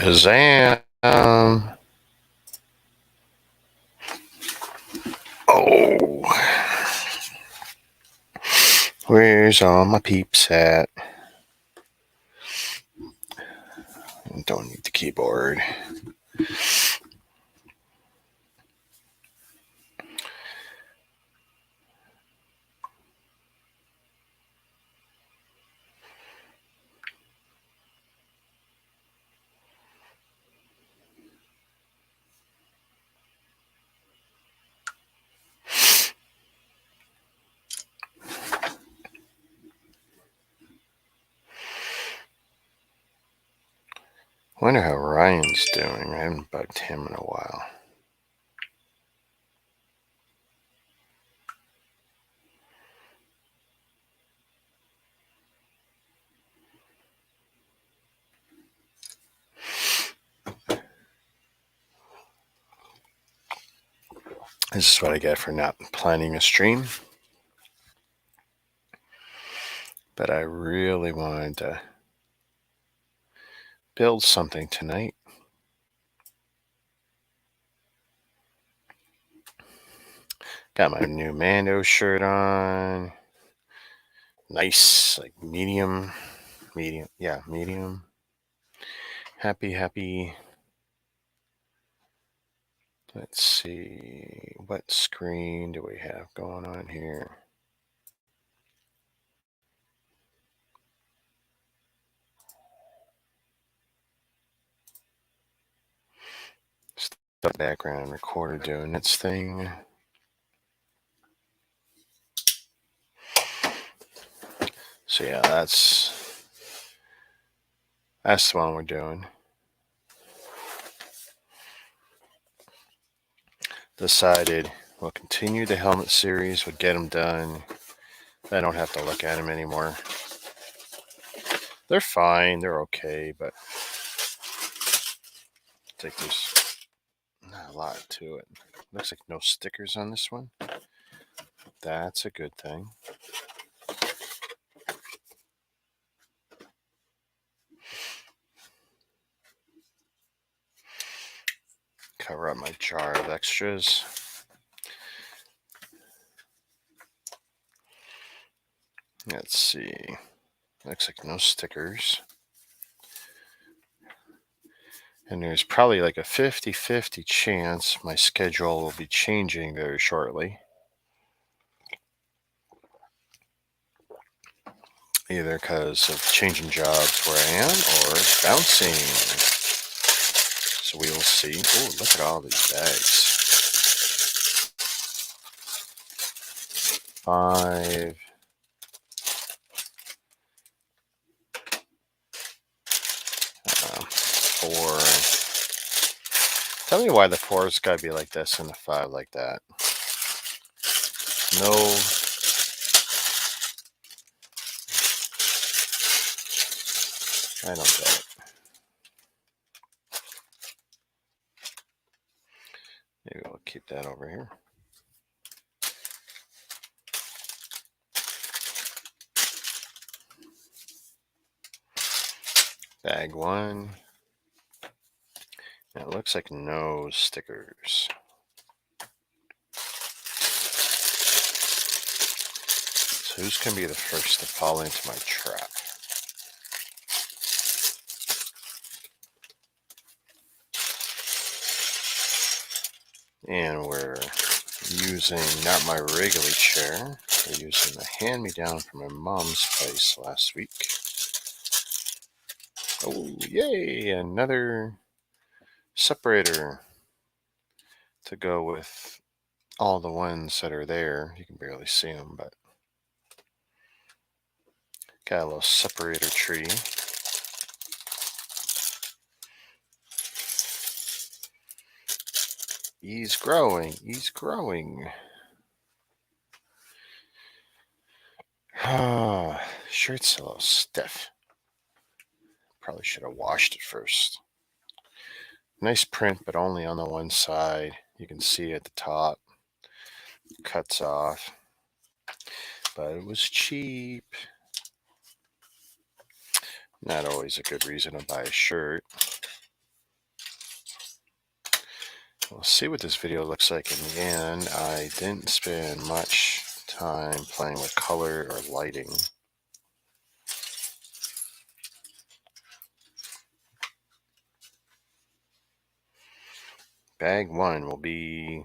Shazam! Oh, where's all my peeps at? Don't need the keyboard. Wonder how Ryan's doing. I haven't bugged him in a while. This is what I get for not planning a stream. But I really wanted to build something tonight. Got my new Mando shirt on. Nice, like medium. Yeah, medium. Happy. Let's see, what screen do we have going on here? The background recorder doing its thing. So yeah, that's the one we're doing. Decided we'll continue the helmet series. We'll get them done. I don't have to look at them anymore. They're fine. They're okay, but I think there's not a lot to it. Looks like no stickers on this one. That's a good thing. Cover up my jar of extras. Let's see. Looks like no stickers. And there's probably like a 50-50 chance my schedule will be changing very shortly. Either because of changing jobs where I am or bouncing. So we will see. Oh, look at all these bags. 5. 4. Tell me why the 4's got to be like this and the 5 like that. No. I don't get it. Maybe we'll keep that over here. Bag 1. It looks like no stickers. So who's going to be the first to fall into my trap? And we're using not my regular chair. We're using the hand-me-down from my mom's place last week. Oh, yay! Another separator to go with all the ones that are there. You can barely see them, but got a little separator tree. He's growing. Shirt's a little stiff. Probably should have washed it first. Nice print, but only on the one side. You can see at the top. Cuts off. But it was cheap. Not always a good reason to buy a shirt. We'll see what this video looks like in the end. I didn't spend much time playing with color or lighting. Bag 1 will be,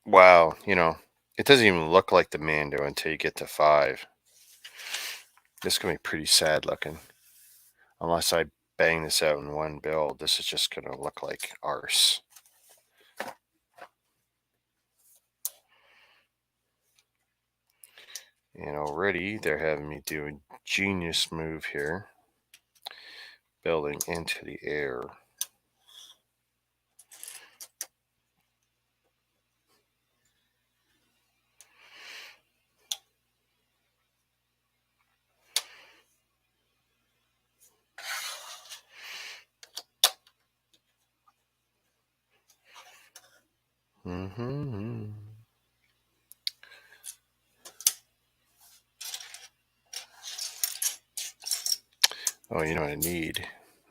wow, you know, it doesn't even look like the Mando until you get to 5. This is going to be pretty sad looking. Unless I bang this out in one build, this is just going to look like arse. And already they're having me do a genius move here. Building into the air. Oh, you know what I need?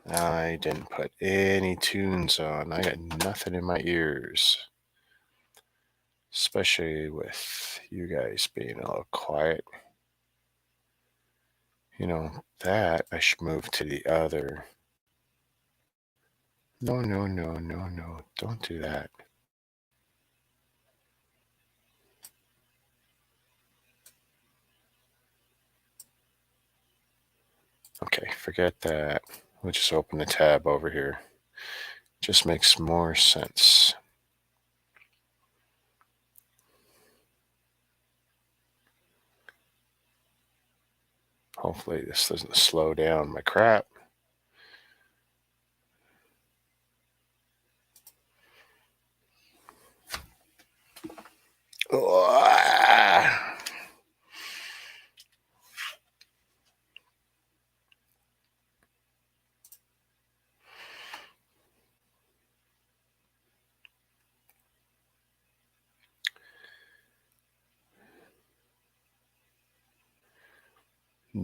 I didn't put any tunes on. I got nothing in my ears. Especially with you guys being a little quiet. You know, that I should move to the other. No, no, no, no, no. Don't do that. Okay, forget that. We'll just open the tab over here. Just makes more sense. Hopefully this doesn't slow down my crap.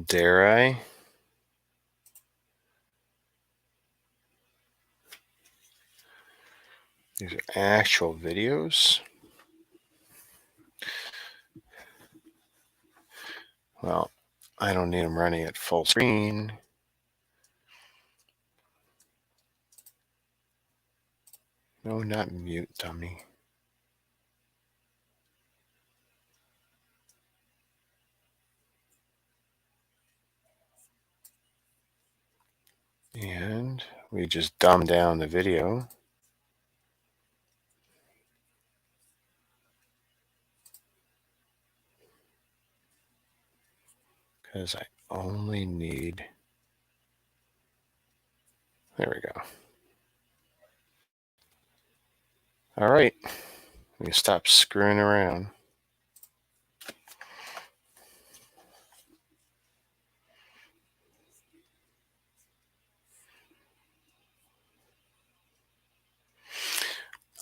Dare I? These are actual videos. Well, I don't need them running at full screen. No, not mute, dummy. And we just dumb down the video. Because I only need, there we go. All right, we can stop screwing around.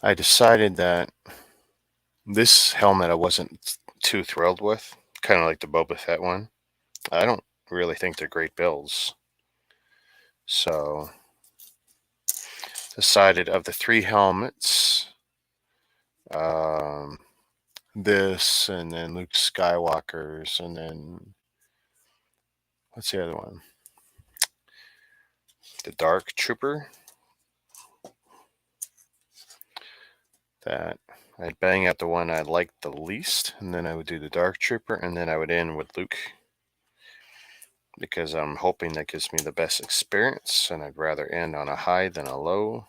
I decided that this helmet I wasn't too thrilled with, kind of like the Boba Fett one. I don't really think they're great builds. So, decided of the 3 helmets, this, and then Luke Skywalker's, and then, what's the other one? The Dark Trooper. That I'd bang out the one I liked the least, and then I would do the Dark Trooper, and then I would end with Luke. Because I'm hoping that gives me the best experience, and I'd rather end on a high than a low.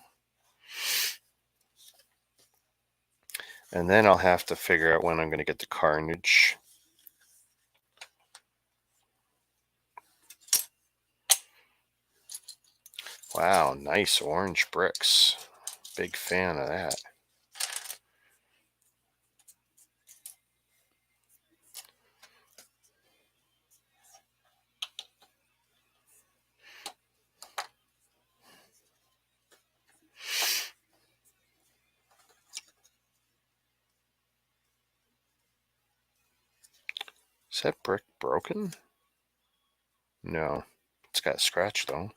And then I'll have to figure out when I'm going to get the Carnage. Wow, nice orange bricks. Big fan of that. Is that brick broken? No. It's got scratched though.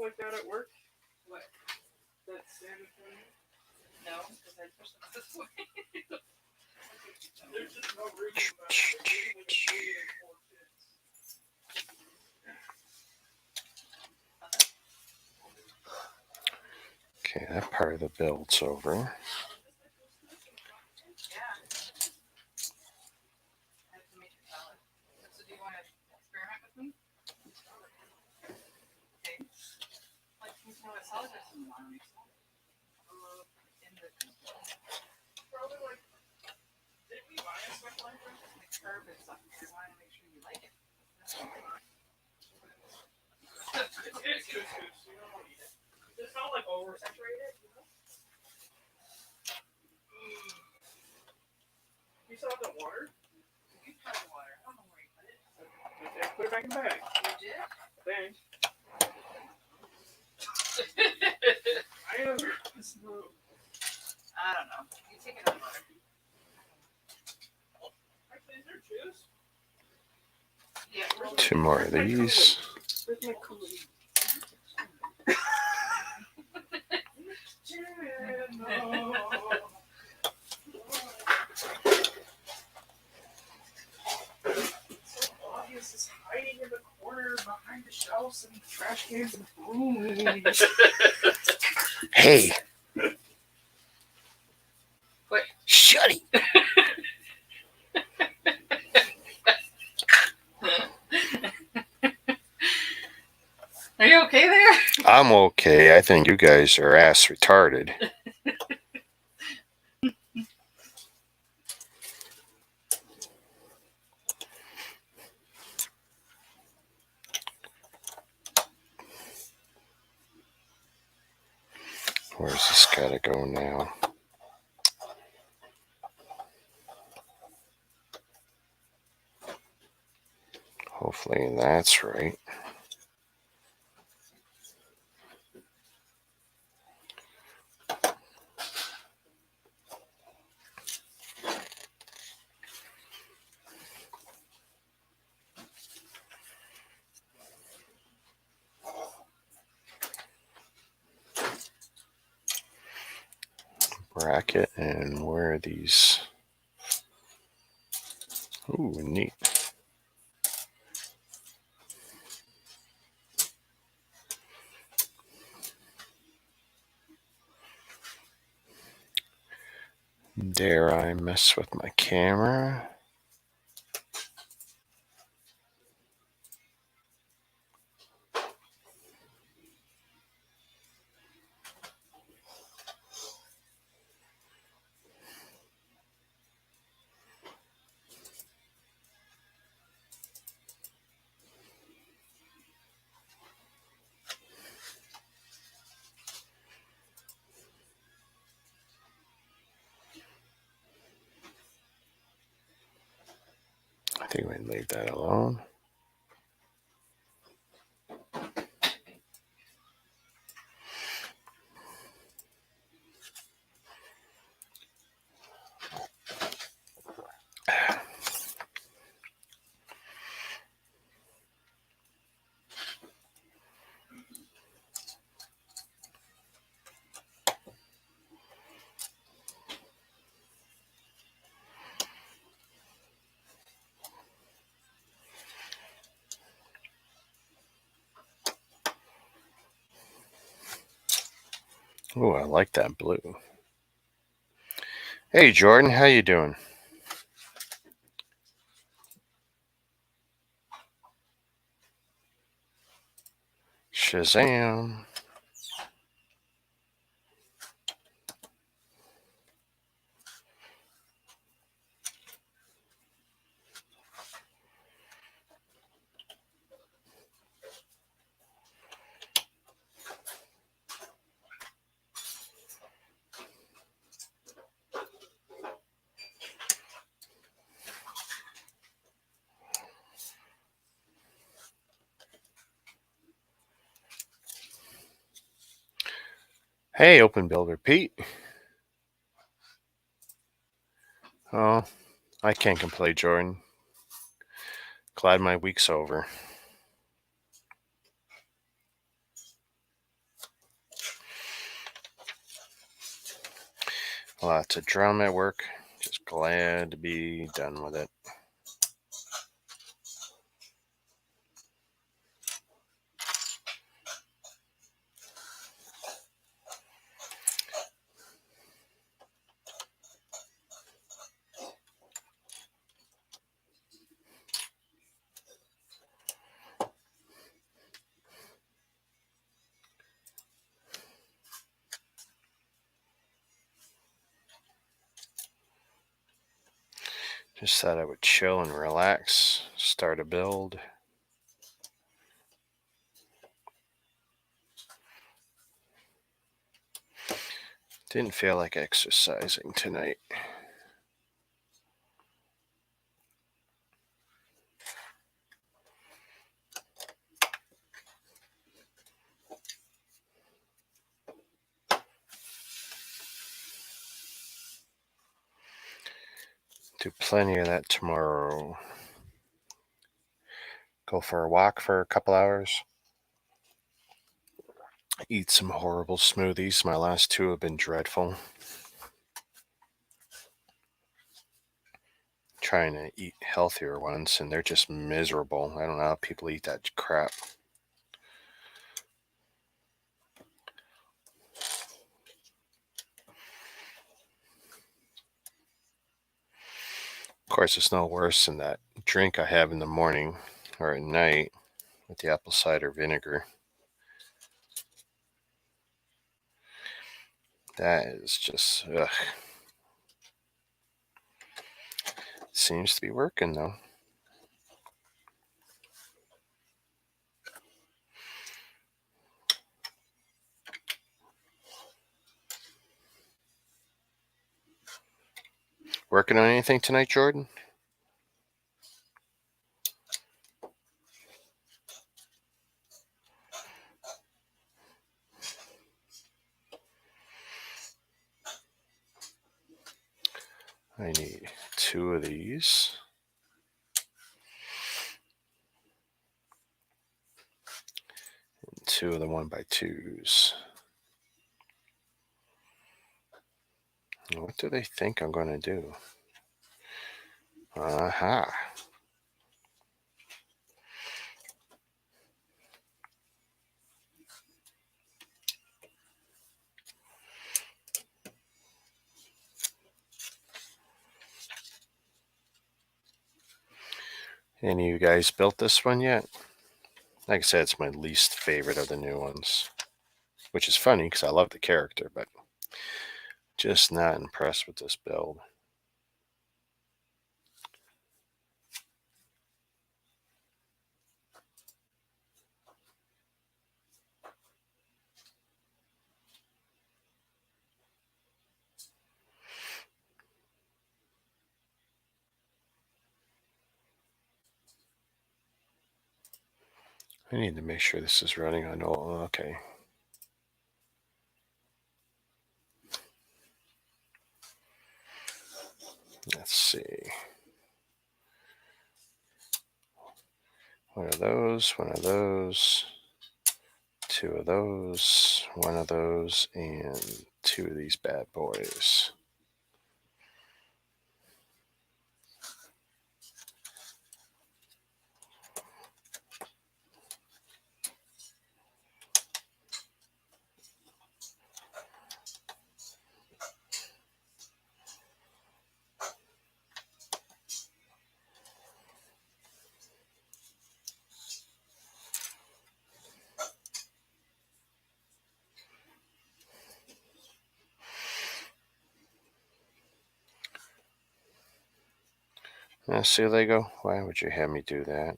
like that at work? What? That standing thing? No, because I pushed them this way. There's just no reason about it. There's like 4 kids. Okay, that part of the build's over. Yeah. I have to make it solid. So do you want to experiment with me? Okay. Like, you know what solid does you want to make solid? In the Probably like, didn't we buy a stuff like that? the curve and stuff. I want to make sure you like it. It's couscous. You don't want to eat it. It's not like oversaturated, you know? You still have the water? You put the water. I don't know where you put it. Okay, put it back in the bag. You did? Thanks. I am. I don't know. You take it out of water. Actually, is there juice? Yeah. Two more of these. Where's my cooler? So obvious is hiding in the corner behind the shelves and trash cans and food. Hey! What? Shut it! Are you okay there? I'm okay. I think you guys are ass retarded. Where's this gotta go now? Hopefully that's right. Bracket, and where are these? Ooh, neat. Dare I mess with my camera? I think we can leave that alone. Oh, I like that blue. Hey, Jordan, how you doing? Shazam. Hey, Open Builder Pete. Oh, I can't complain, Jordan. Glad my week's over. Lots of drum at work. Just glad to be done with it. Just thought I would chill and relax, start a build. Didn't feel like exercising tonight. Do plenty of that tomorrow. Go for a walk for a couple hours. Eat some horrible smoothies. My last two have been dreadful. Trying to eat healthier ones, and they're just miserable. I don't know how people eat that crap. Of course, it's no worse than that drink I have in the morning or at night with the apple cider vinegar. That is just, ugh. Seems to be working, though. Working on anything tonight, Jordan? I need 2 of these. And 2 of the 1x2s. What do they think I'm going to do? Aha. Any of you guys built this one yet? Like I said, it's my least favorite of the new ones. Which is funny because I love the character, but just not impressed with this build. I need to make sure this is running on all. Okay. Let's see. One of those, 2 of those, 1 of those, and 2 of these bad boys. See, Lego, why would you have me do that?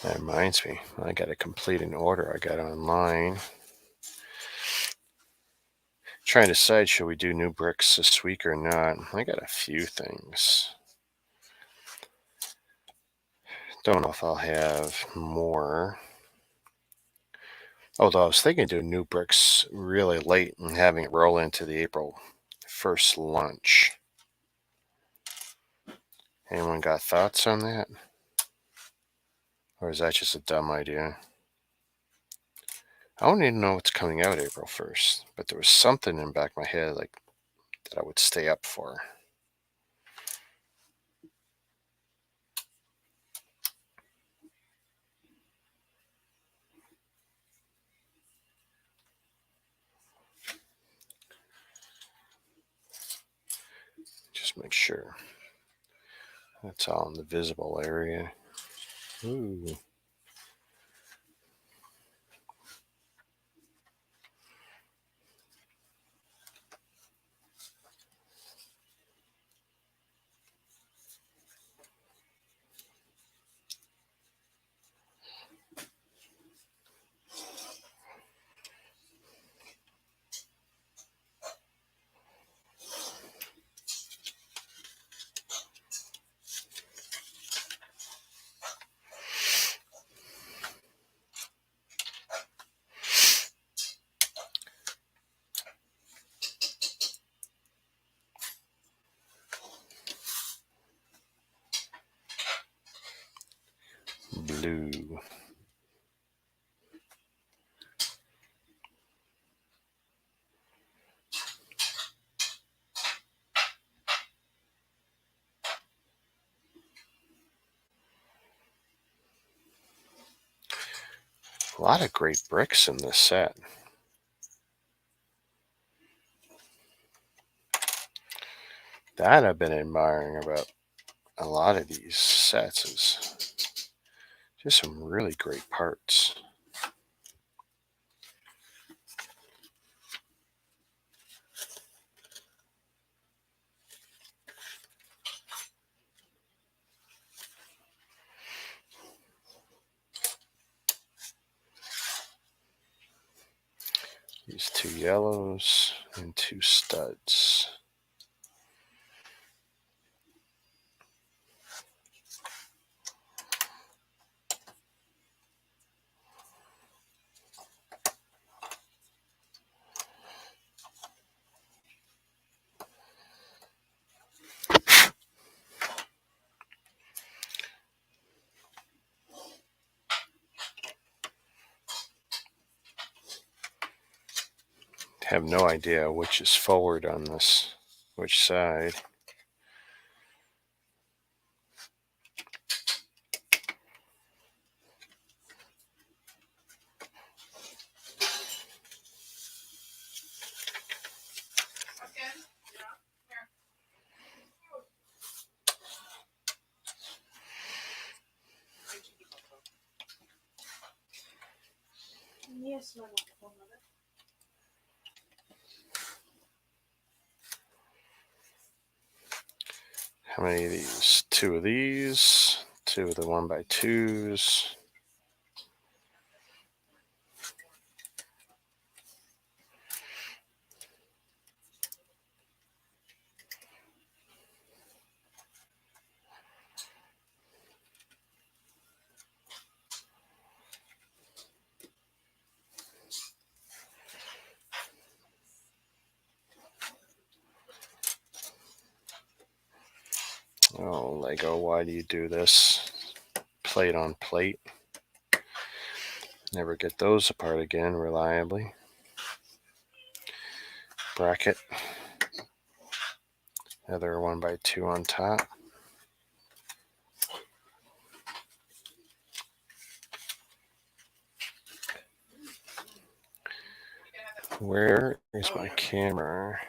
That reminds me, I got to complete an order I got online. Trying to decide, should we do new bricks this week or not? I got a few things. Don't know if I'll have more. Although I was thinking of doing new bricks really late and having it roll into the April 1st launch. Anyone got thoughts on that? Or is that just a dumb idea? I don't even know what's coming out April 1st, but there was something in the back of my head like that I would stay up for. Just make sure. That's all in the visible area. Ooh. Blue. A lot of great bricks in this set. That I've been admiring about a lot of these sets is just some really great parts. These 2 yellows and 2 studs. Have no idea which is forward on this, which side. Yes, my wonderful mother. How many of these? 2 of these, 2 of the 1x2s. Oh, Lego, why do you do this? Plate on plate. Never get those apart again reliably. Bracket. Another 1x2 on top. Where is my camera?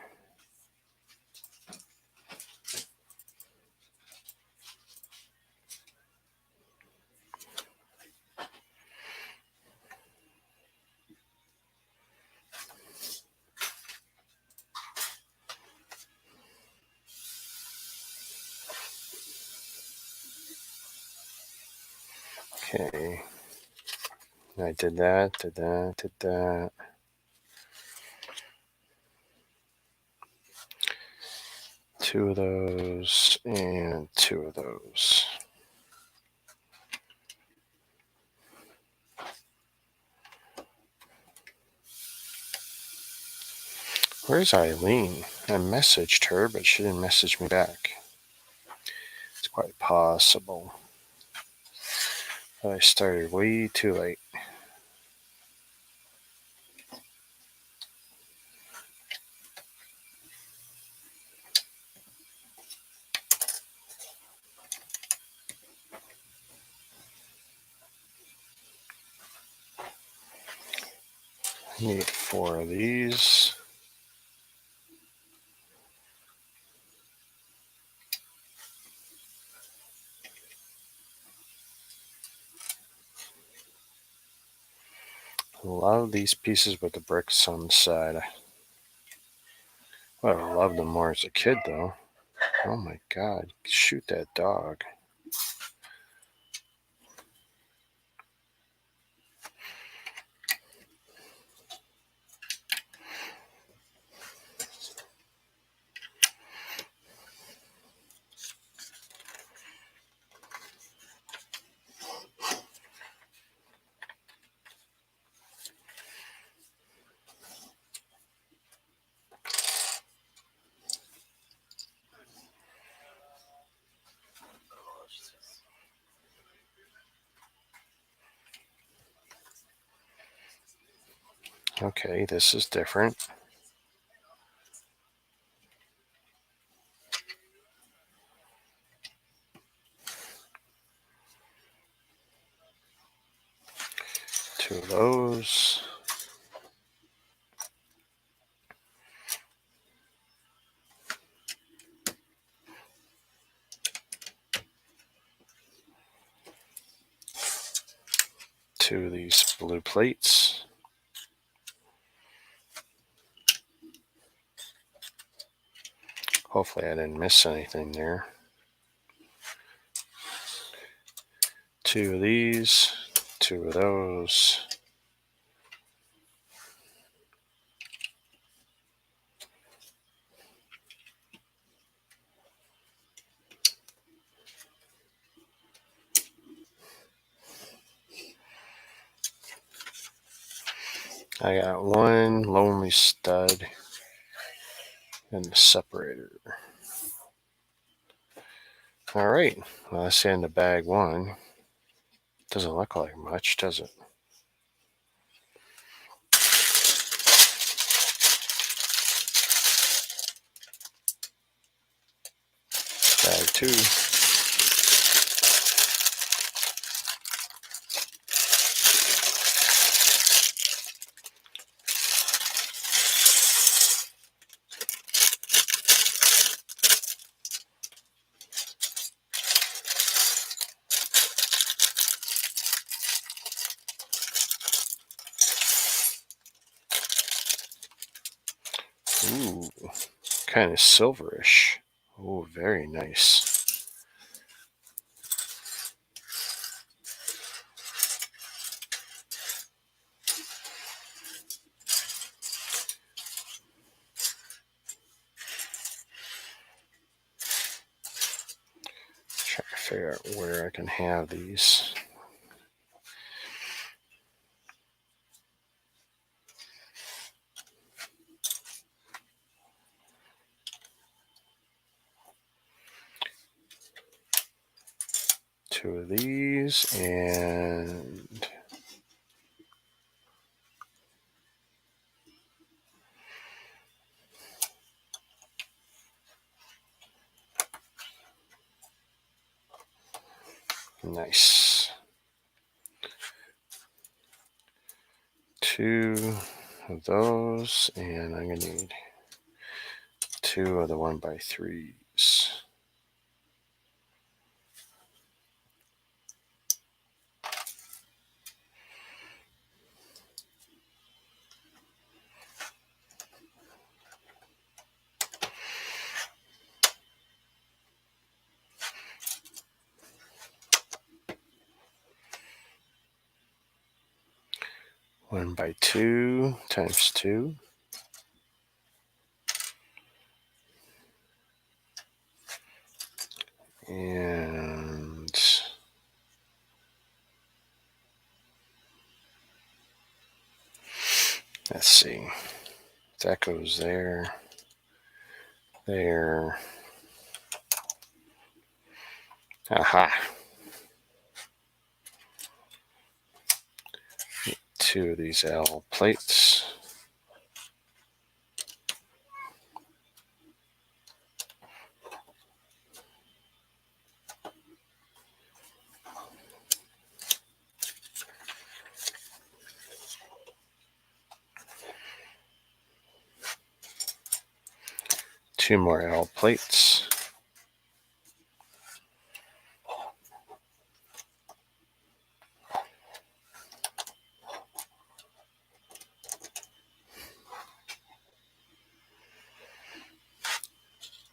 Okay. I did that, did that, did that. Two of those and 2 of those. Where's Eileen? I messaged her, but she didn't message me back. It's quite possible. But I started way too late. I need 4 of these. Love these pieces with the bricks on the side. Well, I loved them more as a kid, though. Oh my God, shoot that dog. Okay, this is different. Two of those. Two of these blue plates. Hopefully I didn't miss anything there. Two of these, two of those. I got one lonely stud and the separator. All right, well, that's the end of bag 1. Doesn't look like much, does it? Bag 2. Ooh, kind of silverish. Oh, very nice. Try to figure out where I can have these. Two of these and nice. Two of those, and I'm gonna need two of the 1x3s. One by 2 times 2. And let's see. That goes there. Aha. 2 of these L plates. Two more L plates.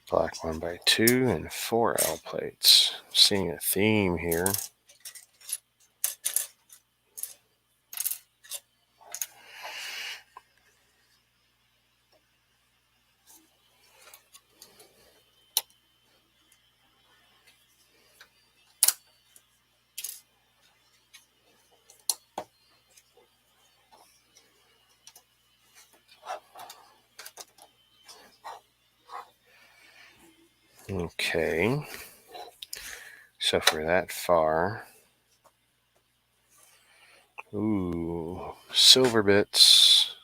Black 1x2 and 4 L plates. Seeing a theme here. Okay. So for that far. Ooh, silver bits.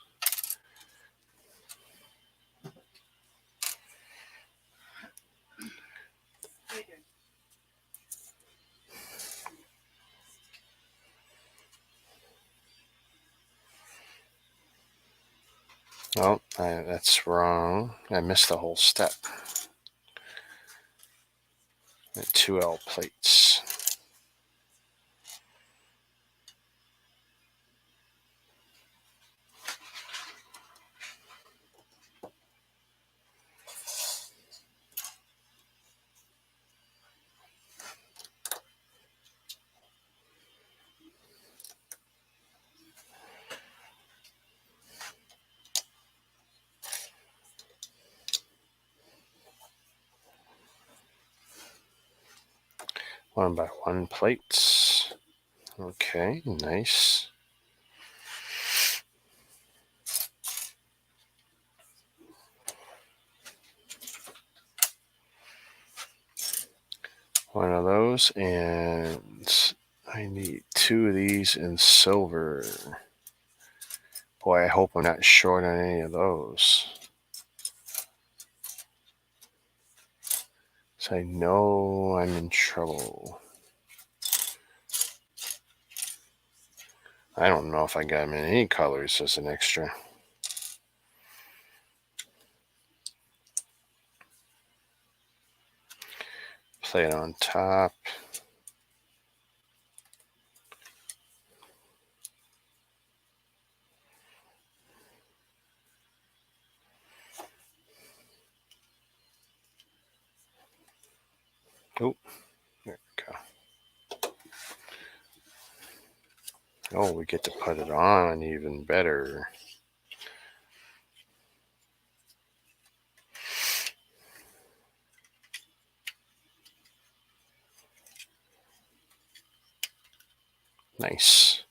Oh, that's wrong. I missed the whole step. 2 L plates. One by one plates. Okay, nice. One of those, and I need 2 of these in silver. Boy, I hope I'm not short on any of those. So I know I'm in trouble. I don't know if I got them in any colors as an extra. Play it on top. Oh, there we go. Oh, we get to put it on even better. Nice.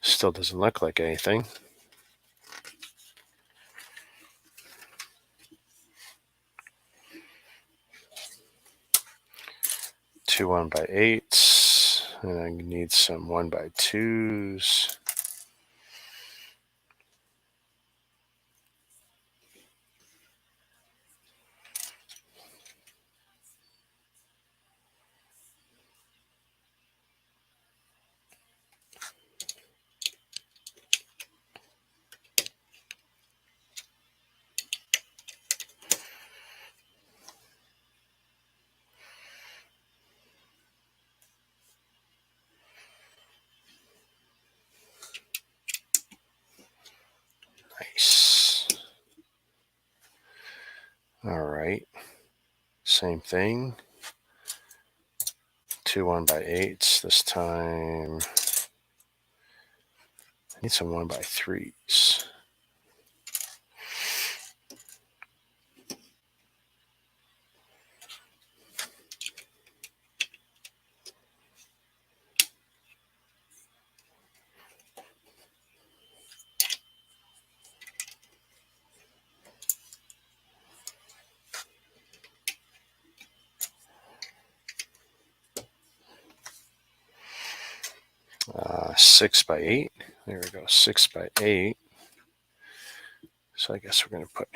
Still doesn't look like anything. Two 1x8s, and I need some 1x2s. Nice. All right. Same thing. Two 1x8s this time. I need some 1x3s. 6 by 8. There we go, 6 by 8. So I guess we're going to put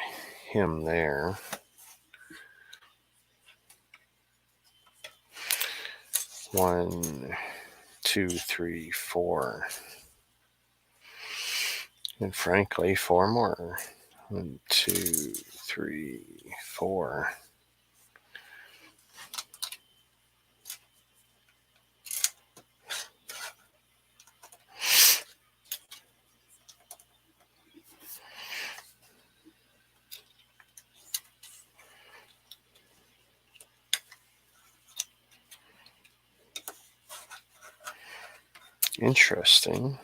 him there. One, 2, 3, 4. And frankly, 4 more. 1, 2, 3, 4. Interesting.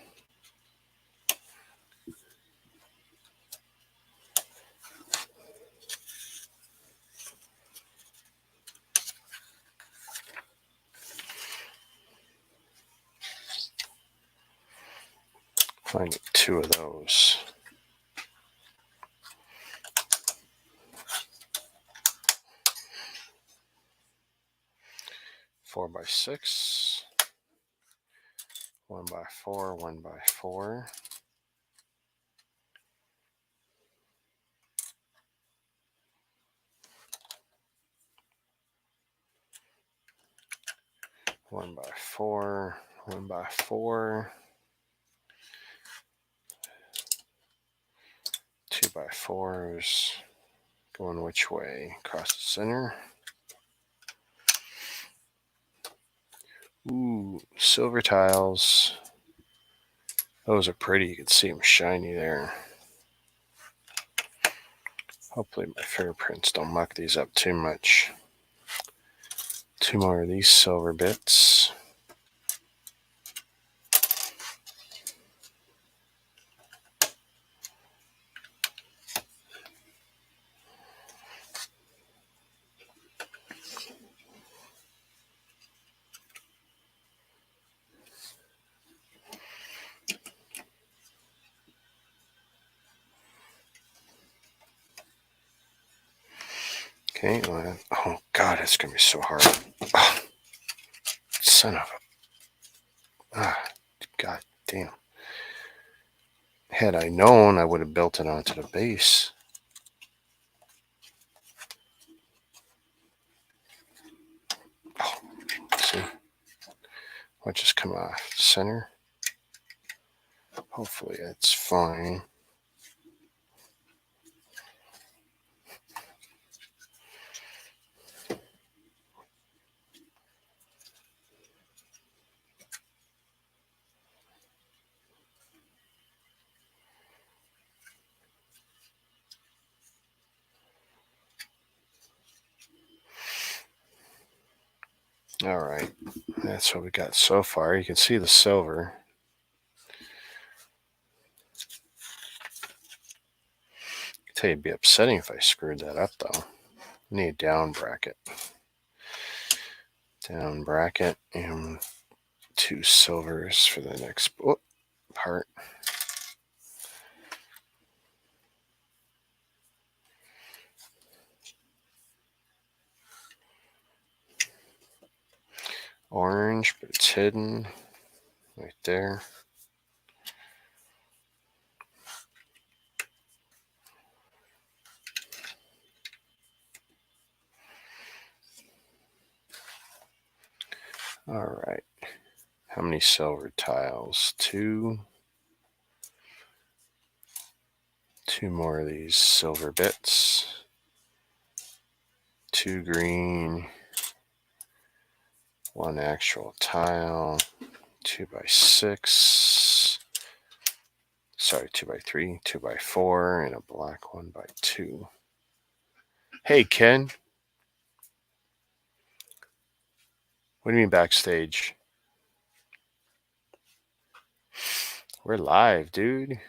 Find 2 of those. Four by 6. 1 by 4. 1 by 4. One by 4. 1 by 4. 2 by 4s. Going which way? Across the center. Ooh, silver tiles. Those are pretty. You can see them shiny there. Hopefully my fingerprints don't muck these up too much. 2 more of these silver bits. Okay, oh God, it's going to be so hard. Oh, son of a... God damn. Had I known, I would have built it onto the base. Oh, see? What just come off? Center? Hopefully it's fine. All right, that's what we got so far. You can see the silver. I tell you, it'd be upsetting if I screwed that up, though. I need a down bracket. Down bracket and 2 silvers for the next part. Orange, but it's hidden right there. All right. How many silver tiles? 2. 2 more of these silver bits. 2 green. 1 actual tile. 2 by 6. Sorry, 2 by 3. 2 by 4. And a black 1 by 2. Hey, Ken. What do you mean backstage? We're live, dude.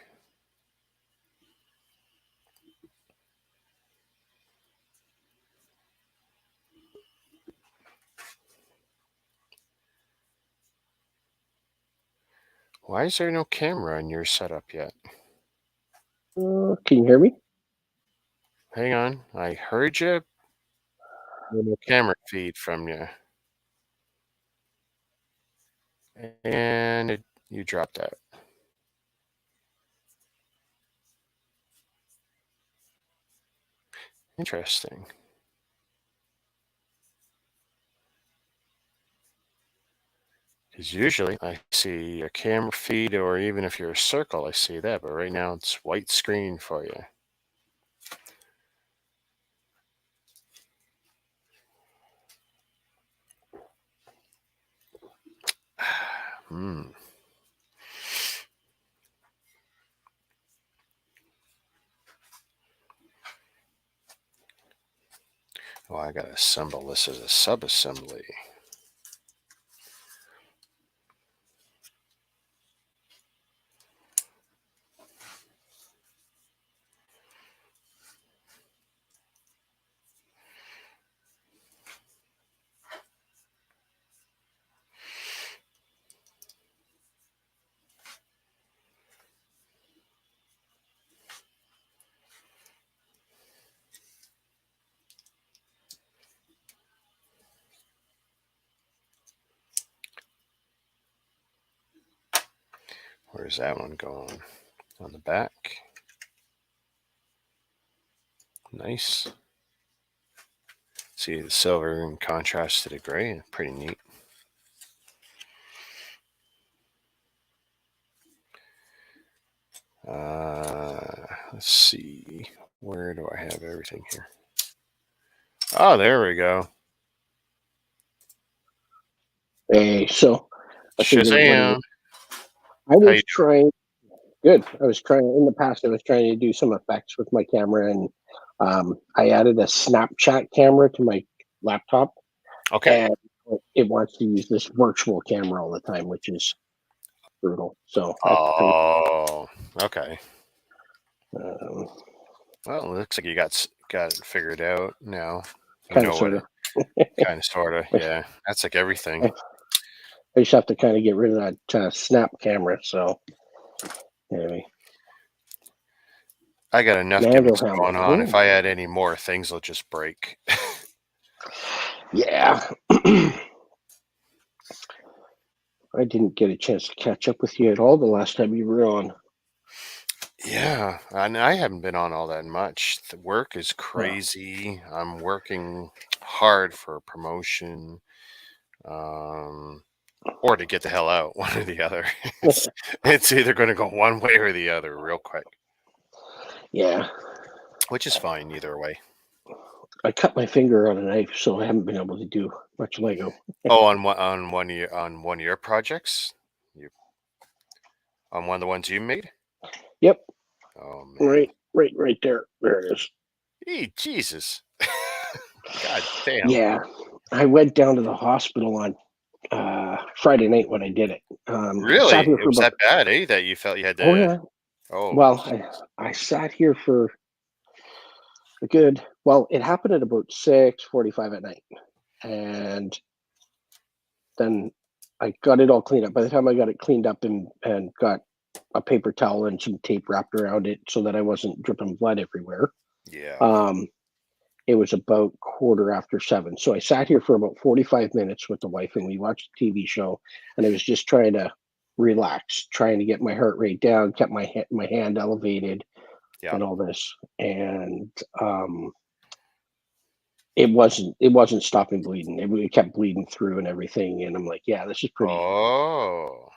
Why is there no camera on your setup yet? Can you hear me? Hang on. I heard you. No camera feed from you. And You drop that. Interesting. Because usually I see a camera feed, or even if you're a circle, I see that. But right now it's white screen for you. Hmm. Oh, I got to assemble this as a sub-assembly. Where's that one going? On the back. Nice. See the silver in contrast to the gray. Pretty neat. Let's see. Where do I have everything here? Oh, there we go. Hey, so I figured Shazam. I was trying. Good. I was trying in the past. I was trying to do some effects with my camera, and I added a Snapchat camera to my laptop, Okay. and it wants to use this virtual camera all the time, which is brutal. So I have to Oh, okay. Um, Well, it looks like you got it figured out now. You kind know of, what sort it of. kind of, sort of. Yeah, that's like everything. I just have to kind of get rid of that snap camera. So anyway, I got enough Mando gimmicks helmet. going on. If Ooh. I add any more, things will just break. Yeah. I didn't get a chance to catch up with you at all the last time you were on. Yeah, and I haven't been on all that much. The work is crazy. I'm working hard for a promotion, or to get the hell out, one or the other. It's either going to go one way or the other real quick. Yeah. Which is fine either way. I cut my finger on a knife, so I haven't been able to do much Lego. Oh, on one of your projects, on one of the ones you made. Yep. Oh man. Right there. There it is. Hey, Jesus. God damn. Yeah. I went down to the hospital on Friday night when I did it. Really? Sat here It for was about. that bad, eh? That you felt you had Oh to. yeah. Oh. Well, I sat here for a good. Well, it happened at about 6:45 at night, and then I got it all cleaned up. By the time I got it cleaned up and got a paper towel and some tape wrapped around it so that I wasn't dripping blood everywhere, Yeah. it was about 7:15. So I sat here for about 45 minutes with the wife, and we watched a TV show, and I was just trying to relax, trying to get my heart rate down, kept my hand elevated, Yeah. and all this, and it wasn't stopping bleeding. It kept bleeding through and everything, and I'm like, yeah, this is pretty. Oh.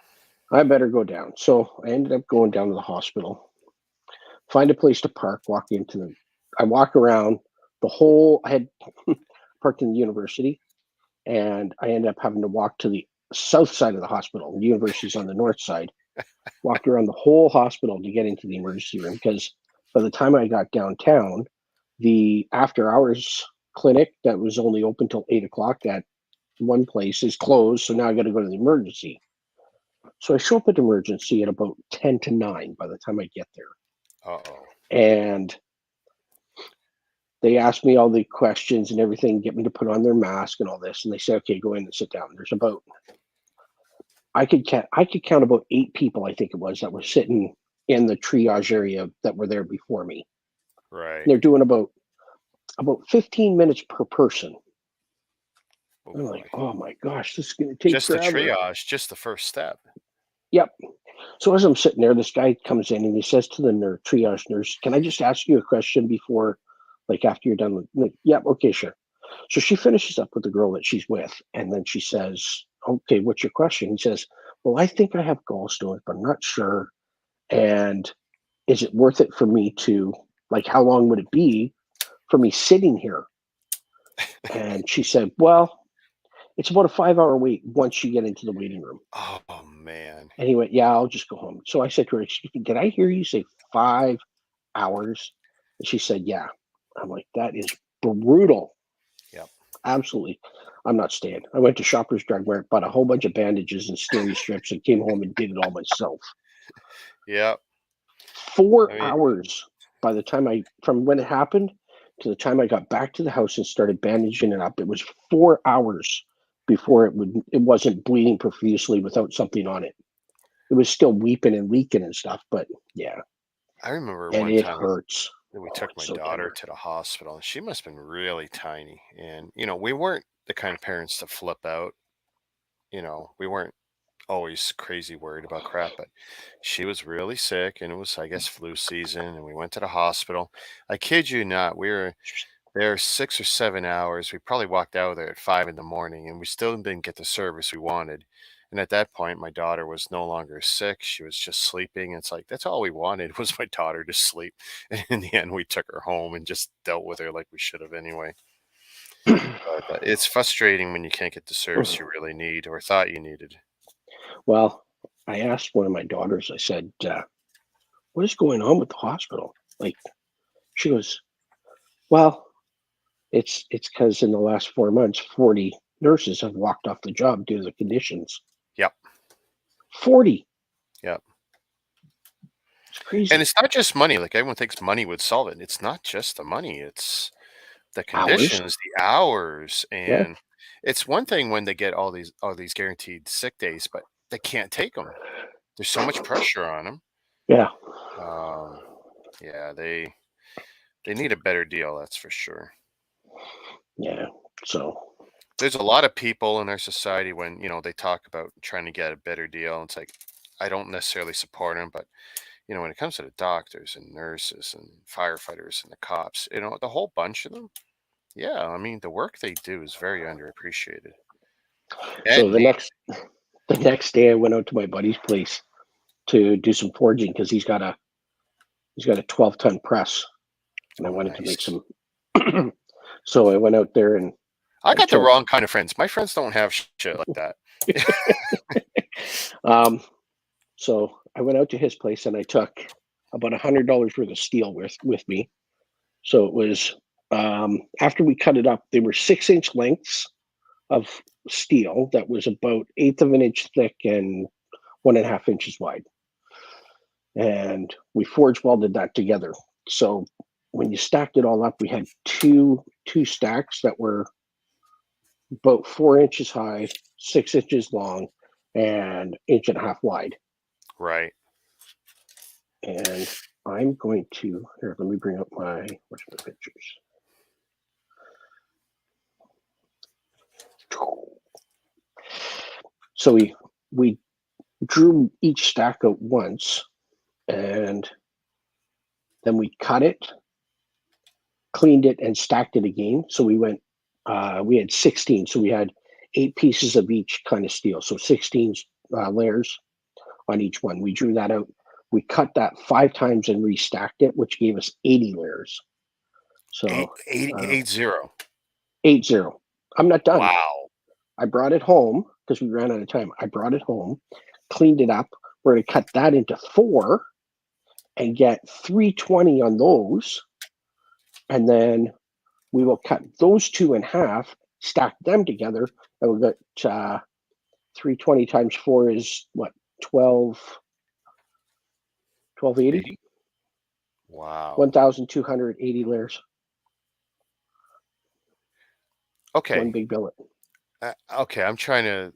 I better go down. So I ended up going down to the hospital, find a place to park, walk into the. I walk around the whole. I had parked in the university, and I ended up having to walk to the south side of the hospital. The university's on the north side. Walked around the whole hospital to get into the emergency room because by the time I got downtown, the after hours clinic that was only open till 8 o'clock at one place is closed. So now I got to go to the emergency. So I show up at emergency at about 10 to 9 by the time I get there. Uh-oh. And they asked me all the questions and everything, get me to put on their mask and all this. And they said, okay, go in and sit down. There's about, I could count about 8 people, I think it was, that were sitting in the triage area that were there before me. Right. And they're doing about 15 minutes per person. Oh, I'm boy. like, oh my gosh, this is going to take Just the forever. triage, just the first step. Yep. So as I'm sitting there, this guy comes in and he says to the triage nurse, "Can I just ask you a question before, like, after you're done with?" Like, "Yep, okay, sure." So she finishes up with the girl that she's with, and then she says, "Okay, what's your question?" He says, "Well, I think I have gallstones, but I'm not sure. And is it worth it for me to, like, how long would it be for me sitting here?" And she said, "Well, it's about a 5-hour wait once you get into the waiting room." Oh man. And he went, "Yeah, I'll just go home." So I said to her, "Excuse me, did I hear you say 5 hours?" And she said, "Yeah." I'm like, "That is brutal." Yep. Absolutely. I'm not staying. I went to Shoppers Drug Mart, bought a whole bunch of bandages and steri strips, and came home and did it all myself. Yep. 4 I mean, hours by the time from when it happened to the time I got back to the house and started bandaging it up. It was 4 hours before it wasn't bleeding profusely without something on it. It was still weeping and leaking and stuff, but yeah, I remember and one it time hurts. we Oh, took it's my so daughter tender. to the hospital. She must have been really tiny, and we weren't the kind of parents to flip out. We weren't always crazy worried about crap, but she was really sick, and it was, I guess, flu season, and we went to the hospital. I kid you not, we were there 6 or 7 hours. We probably walked out of there at 5 in the morning, and we still didn't get the service we wanted. And at that point, my daughter was no longer sick. She was just sleeping. It's like that's all we wanted was my daughter to sleep. And in the end, we took her home and just dealt with her like we should have anyway. But it's frustrating when you can't get the service you really need or thought you needed. Well, I asked one of my daughters, I said, "What is going on with the hospital?" Like, she goes, "Well, it's because in the last 4 months, 40 nurses have walked off the job due to the conditions." Yep. 40. Yep. It's And crazy. it's not just money. Like everyone thinks money would solve it. It's not just the money. It's the Hours. conditions, the hours, Yeah. and it's one thing when they get all these guaranteed sick days, but they can't take them. There's so much pressure on them. Yeah. Yeah, they need a better deal, that's for sure. Yeah. So, There's a lot of people in our society when they talk about trying to get a better deal. It's like I don't necessarily support them, but when it comes to the doctors and nurses and firefighters and the cops, the whole bunch of them. Yeah, I mean the work they do is very underappreciated so and needed. the next day I went out to my buddy's place to do some forging because he's got a 12-ton press, and I Oh, wanted to make nice. some. So I went out there and I I got the took. wrong kind of friends. My friends don't have shit like that. Um, so I went out to his place and I took about $100 worth of steel with me. So it was after we cut it up, they were 6-inch lengths of steel that was about eighth of an inch thick and 1.5 inches wide. And we forge welded that together. So when you stacked it all up, we had two stacks that were about 4 inches high, 6 inches long, and inch and a half wide. Right. And I'm going to here. Let me bring up where's my pictures. So we drew each stack out once, and then we cut it, cleaned it, and stacked it again. So we had 16. So we had 8 pieces of each kind of steel. So 16 layers on each one. We drew that out. We cut that 5 times and restacked it, which gave us 80 layers. Eight, So eight, uh, 80. 80. I'm not done. Wow. I brought it home because we ran out of time. I brought it home, cleaned it up. We're going to cut that into 4 and get 320 on those. And then we will cut those 2 in half, stack them together, and we'll get 320 times 4 is what, 1280? 80? Wow. 1,280 layers. One Okay. big billet. Okay, I'm trying to.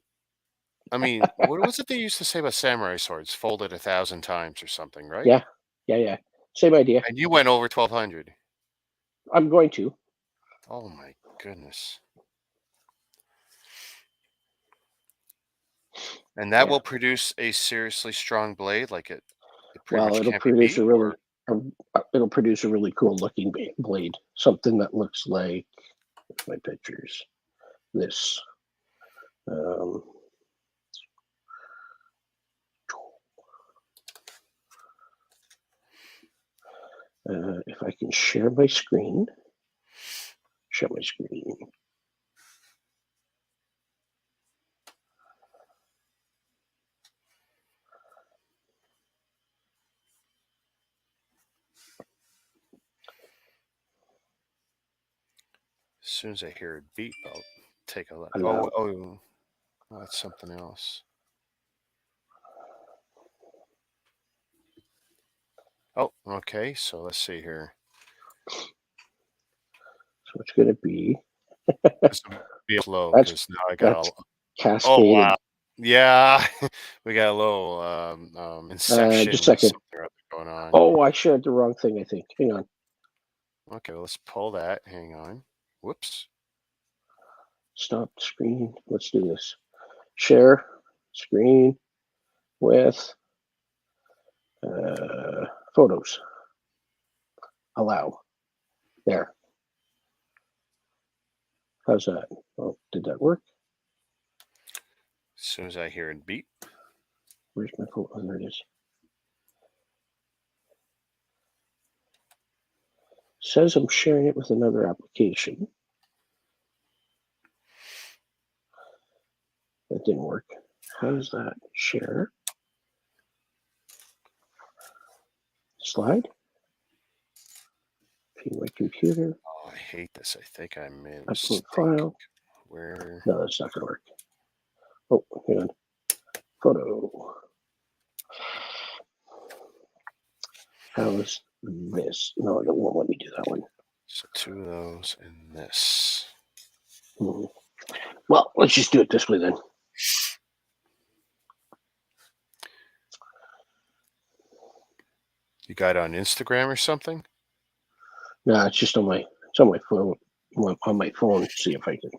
I mean, what was it they used to say about samurai swords? Folded 1,000 times or something, right? Yeah, yeah. Same idea. And you went over 1,200. I'm going to. Oh my goodness. And that Yeah. will produce a seriously strong blade, like it pretty Well, much it'll can't be produce beat, or it'll produce a really cool looking blade, something that looks like my pictures. This. Um, if I can share my screen. Share my screen. as soon as I hear it beep, I'll take a look. Allow. Oh, that's something else. Oh, okay. So let's see here. So it's going to be. This will be slow That's because now I got that's a. Oh cascaded. wow! Yeah, we got a little inception Just a second. something going on. Oh, I shared the wrong thing. I think. Hang on. Okay, let's pull that. Hang on. Whoops. Stop screen. Let's do this. Share screen with photos. Allow. There. How's that? Oh, did that work? As soon as I hear it beep. Where's my photo? Oh, there it is. Says I'm sharing it with another application. That didn't work. How does that share? Slide. View my computer. Oh, I hate this. I think I made a Upload mistake. file. Where? No, that's not going to work. Oh, hang on. Photo. How's this? No, it won't let me do that one. So 2 of those and this. Well, let's just do it this way then. You got it on Instagram or something? No, it's just on my phone. On my phone. See if I can.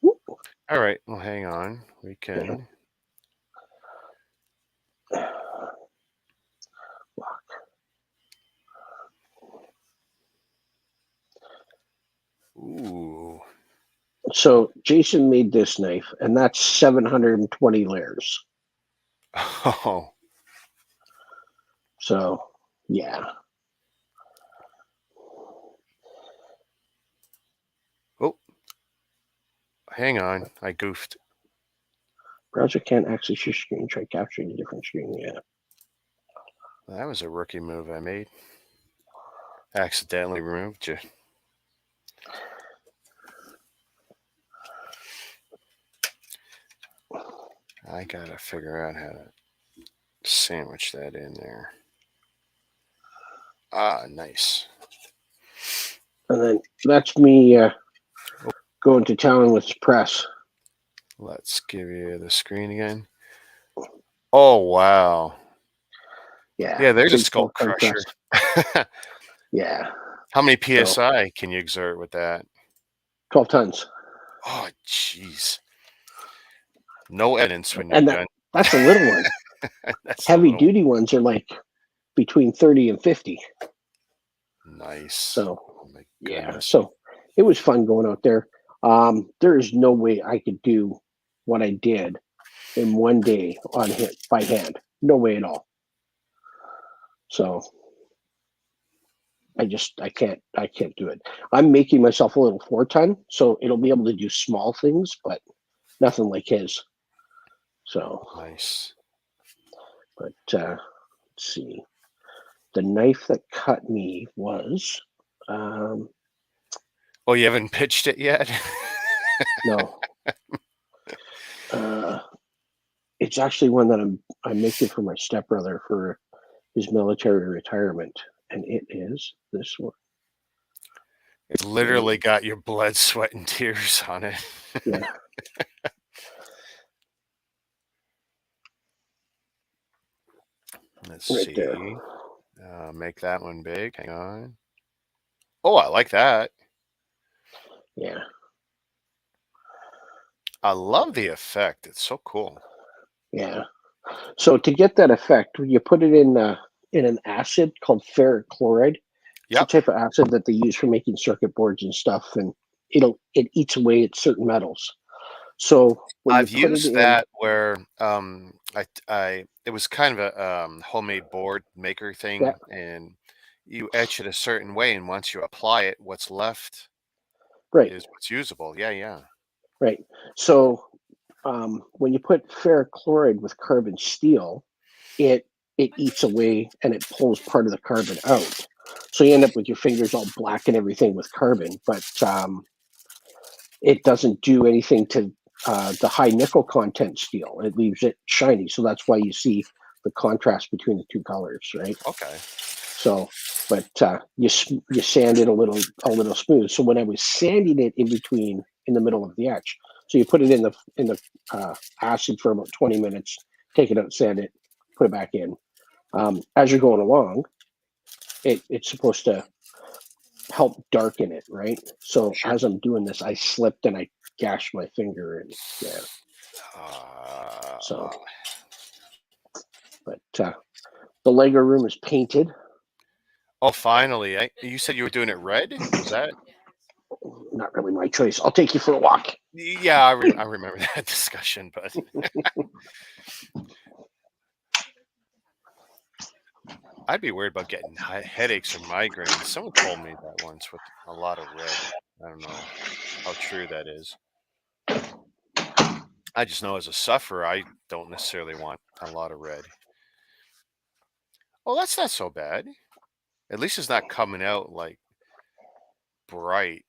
All right. Well, hang on. We can. Lock. Ooh. So Jason made this knife, and that's 720 layers. Oh. So, yeah. Oh. Hang on. I goofed. Browser can't access your screen. Try capturing a different screen. Yeah. That was a rookie move I made. Accidentally removed you. I gotta figure out how to sandwich that in there. Ah, nice. And then that's me going to town with press. Let's give you the screen again. Oh, wow. Yeah, there's a big skull 12-ton crusher. press. Yeah. How many PSI can you exert with that? 12 tons. Oh, jeez. No evidence when you're And done. that's a little one. Heavy duty ones are like between 30 and 50. Nice. So, oh my yeah. goodness. So it was fun going out there. There is no way I could do what I did in one day on hit by hand. No way at all. So I can't do it. I'm making myself a little 4-ton, so it'll be able to do small things, but nothing like his. So nice. But let's see. The knife that cut me was Oh, you haven't pitched it yet? no. It's actually one that I'm making for my stepbrother for his military retirement, and it is this one. It's literally got your blood, sweat, and tears on it. Yeah. Let's Right see. there. Make that one big. Hang on. Oh, I like that. Yeah. I love the effect. It's so cool. Yeah. So to get that effect, you put it in an acid called ferric chloride. It's a Yep. type of acid that they use for making circuit boards and stuff, and it eats away at certain metals. So when you I've put it used in, that where I it was kind of a homemade board maker yeah, thing, and you etch it a certain way, and once you apply it, what's left right, is what's usable. Yeah, yeah. right. So when you put ferric chloride with carbon steel, it it eats away and it pulls part of the carbon out. So you end up with your fingers all black and everything with carbon, but it doesn't do anything to the high nickel content steel. It leaves it shiny. So that's why you see the contrast between the two colors, right? Okay. So, but you sand it a little smooth. So when I was sanding it in the middle of the etch, so you put it in the acid for about 20 minutes, take it out, sand it, put it back in. As you're going along, it's supposed to help darken it, right? So Sure. as I'm doing this, I slipped and I gashed my finger, and yeah. So, but the Lego room is painted. Oh, finally! You said you were doing it red. Was that? Not really my choice. I'll take you for a walk. Yeah, I remember that discussion, but I'd be worried about getting headaches or migraines. Someone told me that once with a lot of red. I don't know how true that is. I just know as a sufferer, I don't necessarily want a lot of red. Oh, that's not so bad. At least it's not coming out like bright.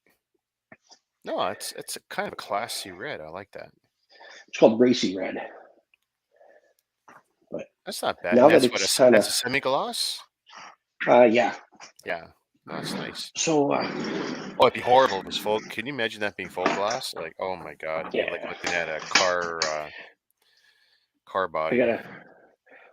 No, it's a kind of a classy red. I like that. It's called Racy Red. But That's not bad. now And that that's what it's kind that's of, a semi-gloss. yeah. Yeah, no, that's nice. So, Oh, it'd be horrible if it was full. Can you imagine that being full glass? Like, oh my God, it'd be like yeah, looking at a car I body. gotta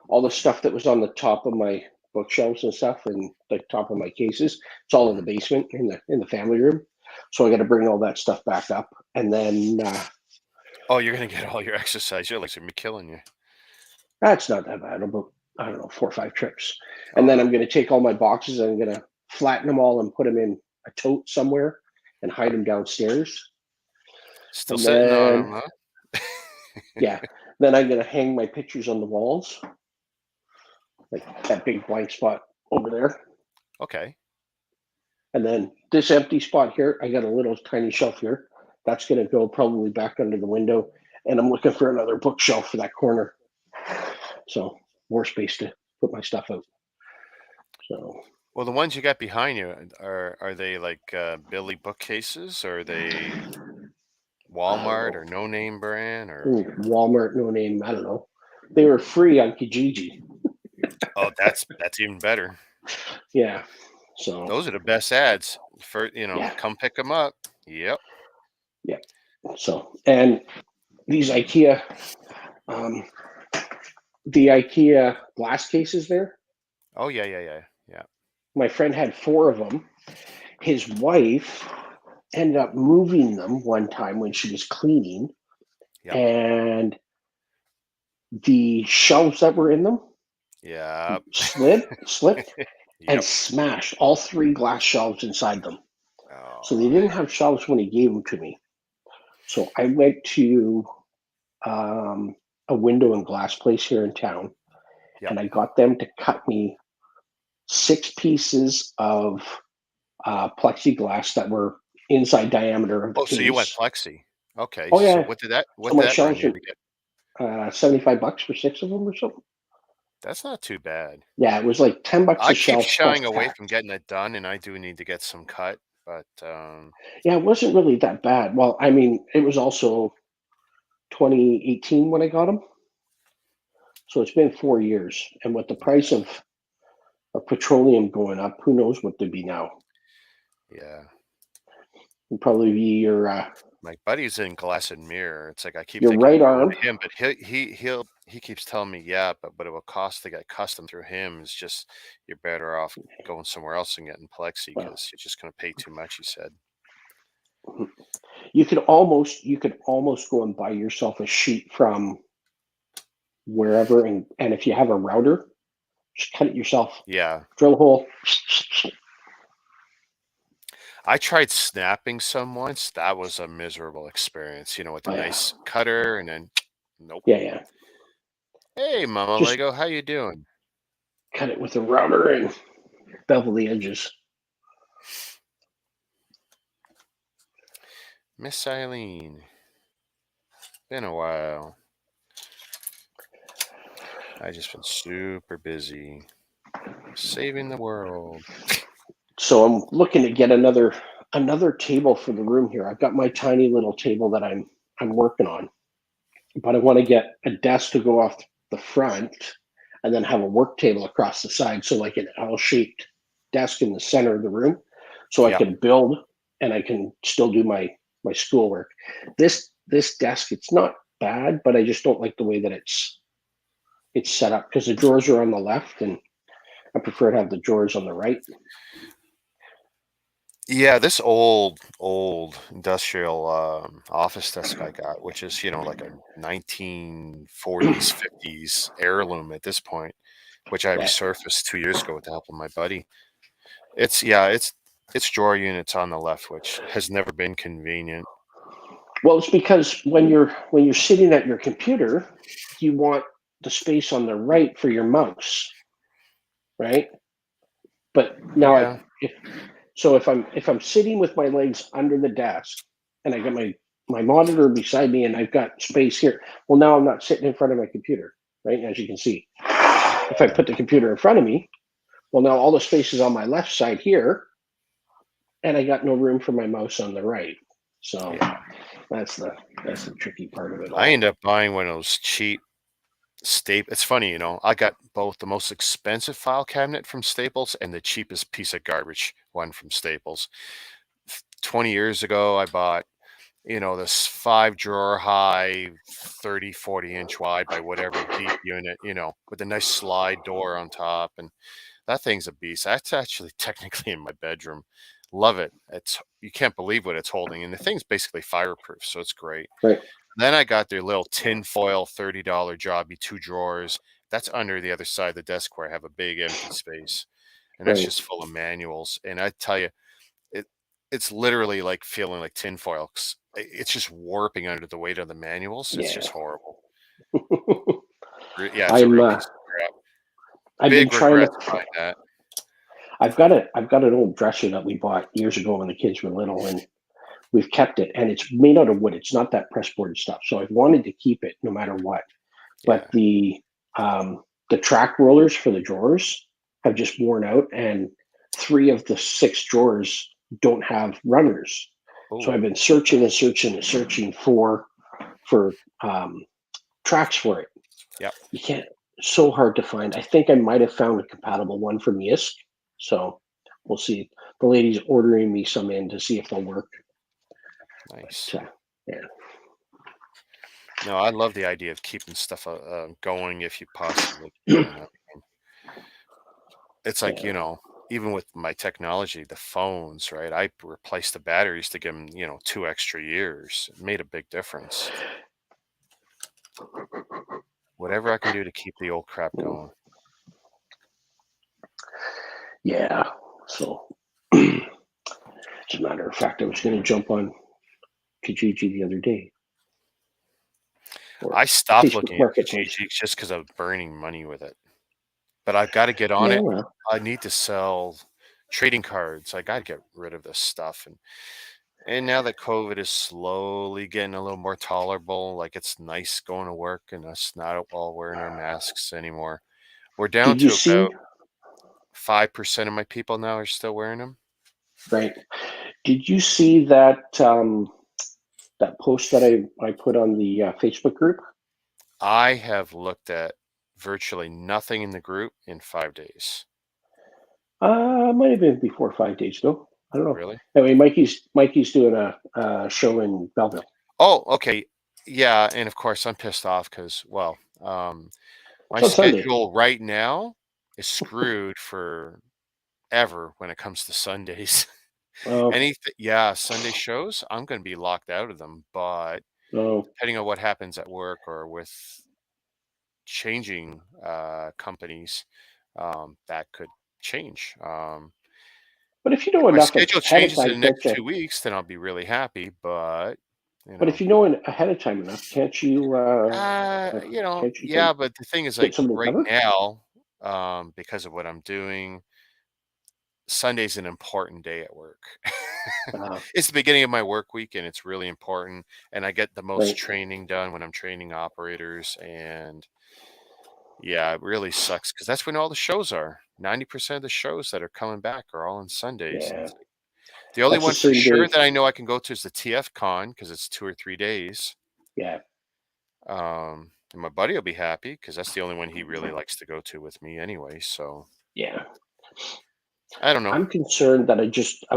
all the stuff that was on the top of my bookshelves and stuff, and the top of my cases. It's all in the Mhm. basement in the family room. So I got to bring all that stuff back up, and then Oh, you're gonna get all your exercise. Your legs are gonna be killing you. that's not that bad. About I don't know 4 or 5 trips, and Oh then no, I'm going to take all my boxes and I'm going to flatten them all and put them in a tote somewhere and hide them downstairs. still And sitting on then them, huh? yeah, then I'm going to hang my pictures on the walls, like that big blank spot over there. Okay. And then this empty spot here, I got a little tiny shelf here. That's going to go probably back under the window. And I'm looking for another bookshelf for that corner. So more space to put my stuff out. So Well, the ones you got behind you are they like Billy bookcases, or are they I don't Walmart know. or no name brand or? Walmart, no name, I don't know. They were free on Kijiji. Oh, that's even better. Yeah. So Those are the best ads. For yeah. come pick them up. Yep. Yeah. So and these um, the IKEA glass cases there, Oh yeah, yeah, yeah, yeah. my friend had 4 of them. His wife ended up moving them one time when she was cleaning, Yep. and the shelves that were in them Yep. slipped, and Yep. smashed all 3 glass shelves inside them. So they Oh, didn't have shelves when he gave them to me. So I went to um, a window and glass place here in town, yep. and I got them to cut me 6 pieces of plexiglass that were inside diameter of the Oh, so you went case. plexi. Okay. Oh So yeah, what did that so what did my that run shelves you to get? are $75 for 6 of them or something. That's not too bad. Yeah, it was like $10 I a keep shelf plus shying away from tax. getting it done, and I do need to get some cut, but Yeah, it wasn't really that bad. Well, I mean, it was also 2018 when I got them, so it's been 4 years. And with the price yeah, of petroleum going up, who knows what they'd be now? yeah. It'd probably be My buddy's in Glass and Mirror. It's like I keep your thinking of right going arm. to him, but he keeps telling me, yeah, but it will cost to get custom through him. It's just you're better off going somewhere else and getting plexi Well, because you're just going to pay too much. He said. you could almost go and buy yourself a sheet from wherever, and if you have a router, just cut it yourself. Yeah. Drill a hole. I tried snapping some once. That was a miserable experience, with the nice cutter, and then nope. Yeah. Hey, Mama Just Lego, how you doing? cut it with a router and bevel the edges. Miss Eileen. Been a while. I just been super busy saving the world. So I'm looking to get another table for the room here. I've got my tiny little table that I'm working on, but I want to get a desk to go off the front and then have a work table across the side, so like an L-shaped desk in the center of the room, so I can build and I can still do my schoolwork. This desk, it's not bad, but I just don't like the way that it's set up, because the drawers are on the left and I prefer to have the drawers on the right. Yeah, this old industrial office desk I got, which is like a 1940s 50s heirloom at this point, which I resurfaced 2 years ago with the help of my buddy. It's drawer units on the left, which has never been convenient. Well, it's because when you're sitting at your computer, you want the space on the right for your mouse, right? But now, if I'm sitting with my legs under the desk and I got my monitor beside me and I've got space here, well, now I'm not sitting in front of my computer, right? As you can see, if I put the computer in front of me, well, now all the space is on my left side here, and I got no room for my mouse on the right. So that's the tricky part of it all. I end up buying one of those cheap Staples. It's funny, I got both the most expensive file cabinet from Staples and the cheapest piece of garbage one from Staples. 20 years ago, I bought, this 5-drawer high, 30, 40-inch wide by whatever deep unit, with a nice slide door on top. And that thing's a beast. That's actually technically in my bedroom. Love it. You can't believe what it's holding. And the thing's basically fireproof, so it's great. Right. Then I got their little tinfoil $30 jobby 2 drawers. That's under the other side of the desk where I have a big empty space. And that's just full of manuals. And I tell you, it's literally like feeling like tinfoil. It's just warping under the weight of the manuals. It's just horrible. Yeah, it's a real piece of crap. I've Big been trying regret to to find that. I've got an old dresser that we bought years ago when the kids were little, and we've kept it, and it's made out of wood. It's not that pressboard stuff. So I've wanted to keep it no matter what. But the track rollers for the drawers have just worn out, and 3 of the 6 drawers don't have runners. Ooh. So I've been searching for tracks for it. Yep. You can't. So hard to find. I think I might have found a compatible one from ISK. So we'll see. The lady's ordering me some in to see if they'll work. Nice. Yeah. No, I love the idea of keeping stuff going if you possibly can. It's like, even with my technology, the phones, right? I replaced the batteries to give them, 2 extra years. It made a big difference. Whatever I can do to keep the old crap going. Yeah. So, as a matter of fact, I was going to jump on Kijiji the other day. I stopped looking at Kijiji just because I was burning money with it. But I've got to get on it. Well. I need to sell trading cards. I got to get rid of this stuff. And now that COVID is slowly getting a little more tolerable, like it's nice going to work and us not all wearing our masks anymore. We're down to about 5% of my people now are still wearing them. Right. Did you see that that post that I put on the Facebook group? I have looked at virtually nothing in the group in 5 days. Might have been before 5 days ago. I don't know. Really? Anyway, Mikey's doing a show in Belleville. Oh, okay. Yeah, and of course I'm pissed off because, my schedule right now is screwed for ever when it comes to Sundays. Sunday shows, I'm going to be locked out of them. But depending on what happens at work or with changing companies, that could change. But if you If know my enough schedule ahead of changes in time, the can't next you? 2 weeks, then I'll be really happy. But you But know, if you know ahead of time enough, can't you? Can't you yeah. But the thing is, get like somebody right covered? now, because of what I'm doing, Sunday's an important day at work. Uh, It's the beginning of my work week, and it's really important. And I get the most right. training done when I'm training operators. And yeah, it really sucks because that's when all the shows are. 90% of the shows that are coming back are all on Sundays. And Yeah. it's like, the only That's the one for same sure day. that I know I can go to is the TF Con because it's 2 or 3 days. Yeah. And my buddy will be happy because that's the only one he really likes to go to with me anyway. So Yeah. I don't know. I'm concerned that I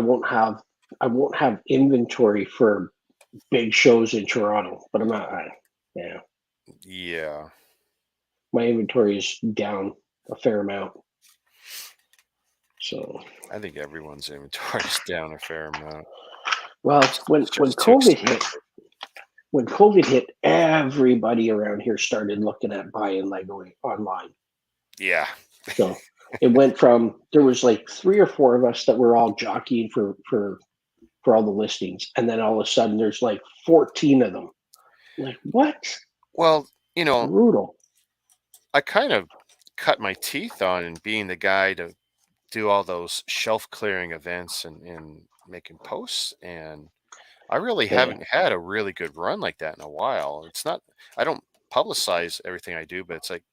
won't have inventory for big shows in Toronto, but I'm not. Yeah, Yeah, my inventory is down a fair amount. So, I think everyone's inventory is down a fair amount. well, It's just too expensive. when COVID hit, everybody around here started looking at buying Lego online. Yeah. So it went from there was like 3 or 4 of us that were all jockeying for all the listings, and then all of a sudden there's like 14 of them. Like what? Well, Brutal. I kind of cut my teeth on being the guy to do all those shelf clearing events and making posts. And I really Yeah, haven't had a really good run like that in a while. It's not, I don't publicize everything I do, but it's like,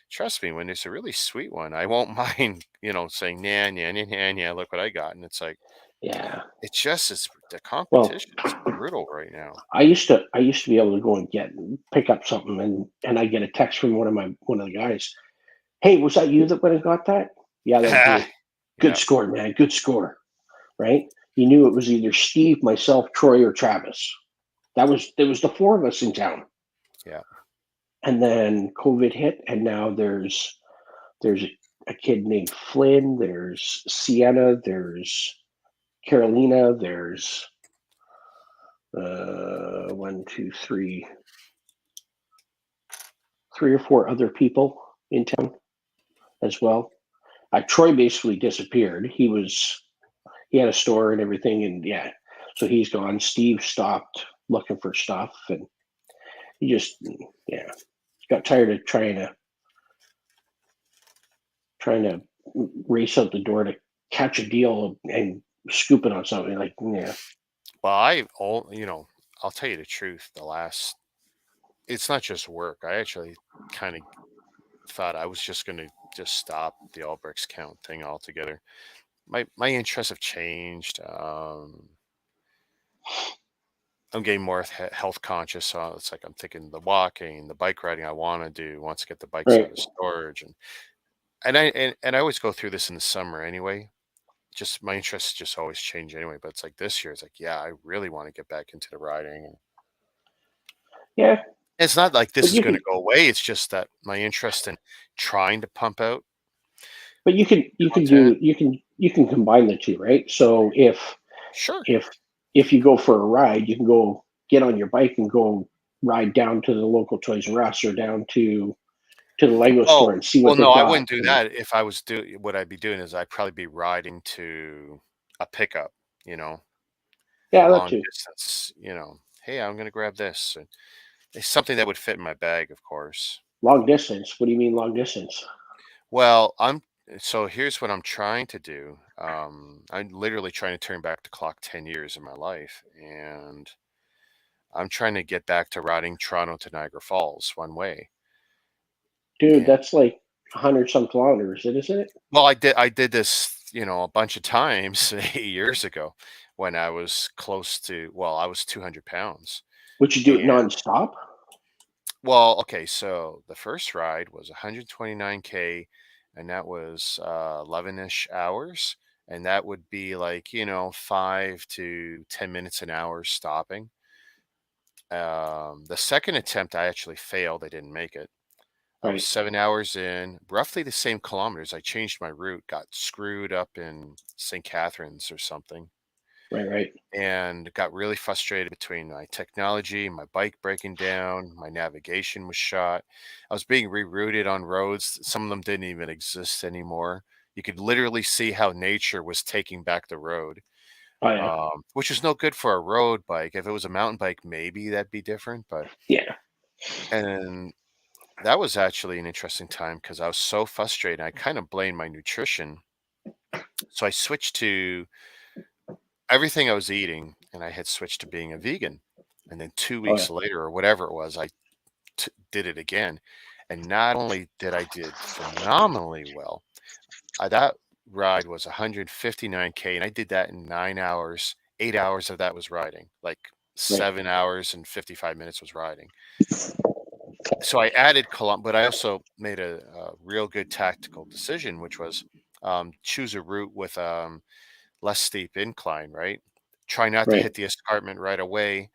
trust me, when it's a really sweet one, I won't mind, saying, nah, nah, nah, nah, nah, look what I got. And it's like, yeah. it's the Well, competition is brutal right now. I used to be able to go and pick up something, and I get a text from one of the guys. Hey, was that you that went and got that? Yeah, that was me. Good Yeah. score, man. Good score. Right? You knew it was either Steve, myself, Troy, or Travis. There was the 4 of us in town. Yeah. And then COVID hit, and now there's a kid named Flynn. There's Sienna. There's Carolina. There's one, two, three or 4 other people in town as well. Troy basically disappeared. He had a store and everything, and yeah, so he's gone. Steve stopped looking for stuff, and he just yeah got tired of trying to race out the door to catch a deal and scoop it on something. Like yeah, Well, I'll tell you the truth. It's not just work. I actually kind of thought I was just going to just stop the all bricks count thing altogether. My interests have changed. I'm getting more health conscious. So it's like I'm thinking the walking, the bike riding I want to do once I get the bikes right. out of storage, and I always go through this in the summer anyway. Just my interests just always change anyway. But it's like this year, it's like yeah, I really want to get back into the riding. And Yeah, it's not like this but is going to go away. It's just that my interest in trying to pump out content. you can combine the two, right? So Sure. if if you go for a ride, you can go get on your bike and go ride down to the local Toys R Us or down to the Lego store Oh, and see well, what no, they've I got. wouldn't do And that. If I was what I'd be doing is I'd probably be riding to a pickup, yeah, that long too. distance, hey, I'm going to grab this. And it's something that would fit in my bag, of course. Long distance. What do you mean long distance? Well, so here's what I'm trying to do. I'm literally trying to turn back the clock 10 years in my life. And I'm trying to get back to riding Toronto to Niagara Falls one way. Dude, And that's like 100 some kilometers, isn't it? well, I did this, a bunch of times 8 years ago when I was I was 200 pounds. Would you do it And nonstop? well, okay, so the first ride was 129K, and that was 11-ish hours. And that would be like, 5 to 10 minutes an hour stopping. The second attempt, I actually failed. I didn't make it. I was Right. 7 hours in, roughly the same kilometers. I changed my route, got screwed up in St. Catharines or something. Right. and got really frustrated between my technology, my bike breaking down, my navigation was shot. I was being rerouted on roads. Some of them didn't even exist anymore. You could literally see how nature was taking back the road, Oh yeah. which is no good for a road bike. If it was a mountain bike, maybe that'd be different. But Yeah. and that was actually an interesting time because I was so frustrated. I kind of blamed my nutrition. So I switched to everything I was eating, and I had switched to being a vegan. And then 2 Oh yeah. weeks later, or whatever it was, I did it again. And not only did I did phenomenally well, that ride was 159K, and I did that in 9 hours. 8 hours of that was riding. Like Right. 7 hours and 55 minutes was riding. So I added but I also made a real good tactical decision, which was choose a route with less steep incline, right? Try not to Right. hit the escarpment right away,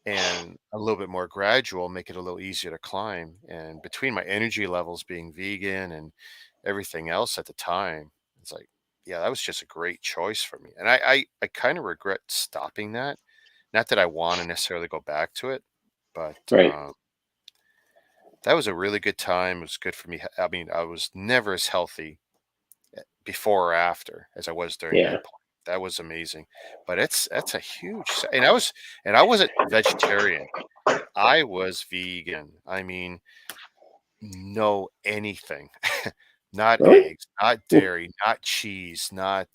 and a little bit more gradual, make it a little easier to climb. And between my energy levels being vegan and everything else at the time, it's like, yeah, that was just a great choice for me. And I kind of regret stopping that. Not that I want to necessarily go back to it, but Right. that was a really good time. It was good for me. I mean, I was never as healthy before or after as I was during Yeah. that point. That was amazing. But that's a huge, and I wasn't vegetarian. I was vegan. I mean, no anything. Not Really? eggs, not Hmm. dairy, not cheese, not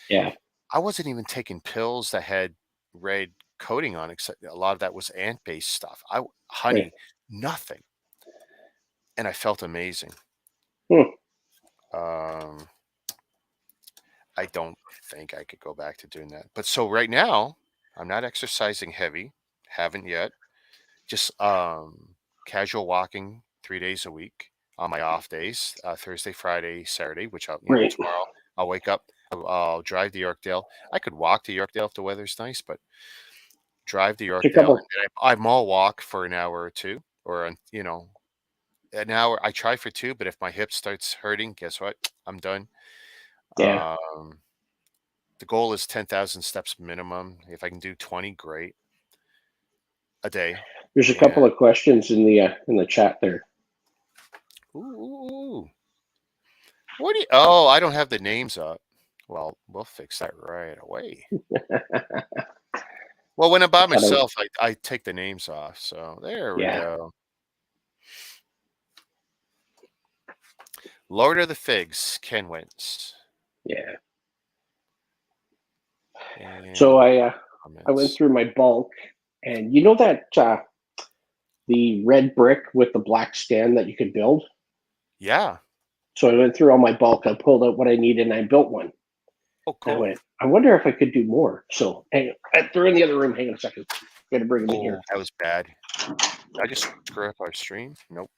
Yeah. I wasn't even taking pills that had red coating on it, except a lot of that was ant-based stuff. Right. Honey, nothing. And I felt amazing. Hmm. Um, I don't think I could go back to doing that. But so right now, I'm not exercising heavy, haven't yet. Just casual walking 3 days a week on my off days, Thursday, Friday, Saturday, which Right. tomorrow I'll wake up, I'll drive to Yorkdale. I could walk to Yorkdale if the weather's nice, but drive to It's a Yorkdale, and couple. then I mall walk for an hour or two, or an hour. I try for two, but if my hip starts hurting, guess what? I'm done. Yeah. Um, the goal is 10,000 steps minimum. If I can do 20, great, a day. There's a And couple of questions in the chat there. ooh, what do you? Oh, I don't have the names up. Well, we'll fix that right away. Well, when I'm I by thought I. myself, I take the names off. So there we Yeah. go. Lord of the Figs, Ken Wentz. Yeah. So And I went comments. through my bulk, and you know that the red brick with the black stand that you could build. Yeah. So I went through all my bulk. I pulled out what I needed, and I built one. Oh, And I cool. went, I wonder if I could do more. So hang on. They're in the other room. Hang on a second. Got to bring them in Oh, here. that was bad. Did I just screw up our stream? Nope.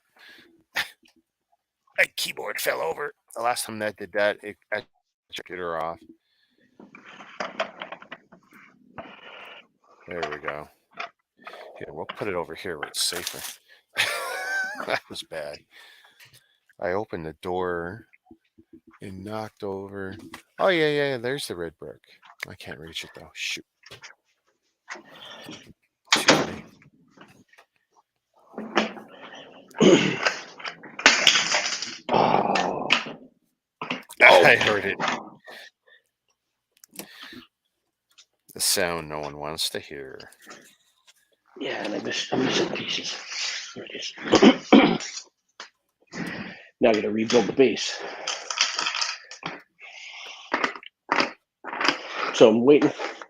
My keyboard fell over. The last time that did that, it got the computer off. There we go. Here, we'll put it over here where it's safer. That was bad. I opened the door and knocked over. Oh, yeah. There's the red brick. I can't reach it, though. Shoot. Excuse me. Oh, I heard it. The sound no one wants to hear. yeah, and I'm missing pieces. There it is. Now I got to rebuild the base. So I'm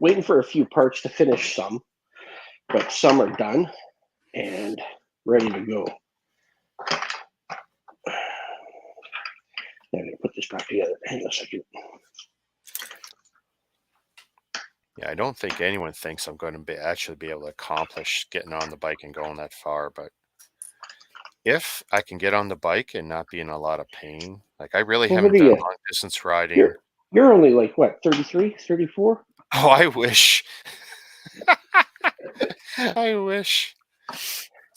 waiting for a few parts to finish some, but some are done and ready to go. I'm gonna put this back together. Hang on a second. Yeah, I don't think anyone thinks I'm going to actually be able to accomplish getting on the bike and going that far. But if I can get on the bike and not be in a lot of pain, like I really Well, what haven't are done you? long distance riding. You're only like what, 33, 34? Oh, I wish. I wish.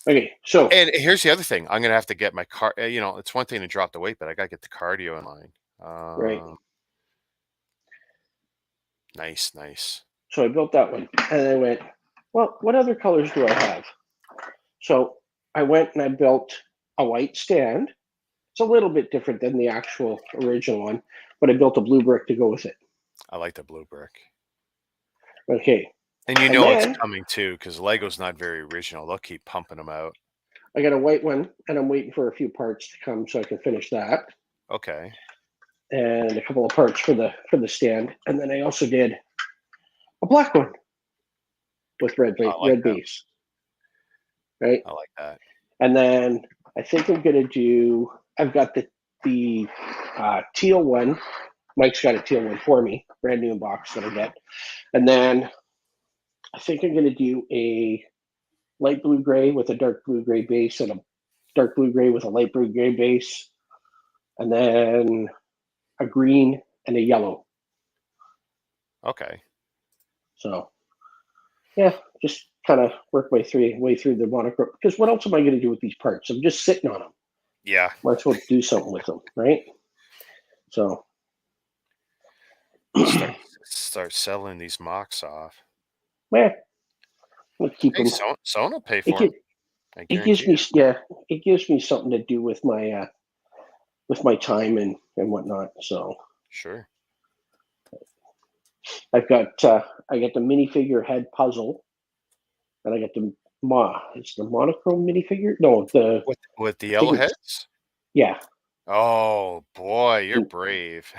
Okay, so And here's the other thing. I'm going to have to get my car. It's one thing to drop the weight, but I got to get the cardio in line. right. Nice. So I built that one, and I went, well, what other colors do I have? So I went and I built a white stand. It's a little bit different than the actual original one, but I built a blue brick to go with it. I like the blue brick. Okay. And you And know it's then coming too, because Lego's not very original. They'll keep pumping them out. I got a white one, and I'm waiting for a few parts to come so I can finish that, Okay. and a couple of parts for the stand. And then I also did a black one with red I like that. base, right? I like that. And then I think I'm gonna do. I've got the teal one. Mike's got a teal one for me, brand new box that I get. And then I think I'm gonna do a light blue gray with a dark blue gray base and a dark blue gray with a light blue gray base, and then a green and a yellow. Okay. So yeah, just kind of work my way through the monochrome. Because what else am I going to do with these parts? I'm just sitting on them. Yeah. Might as well do something with them, right? So Start selling these mocks off. yeah, we'll keep Hey, them. someone will pay It, for them. I it gives guarantee me it. it gives me something to do with my time and whatnot. So Sure. I've got I got the minifigure head puzzle, and I got the it's the monochrome minifigure. No, the With the I think yellow it's heads? yeah. Oh boy, you're And brave.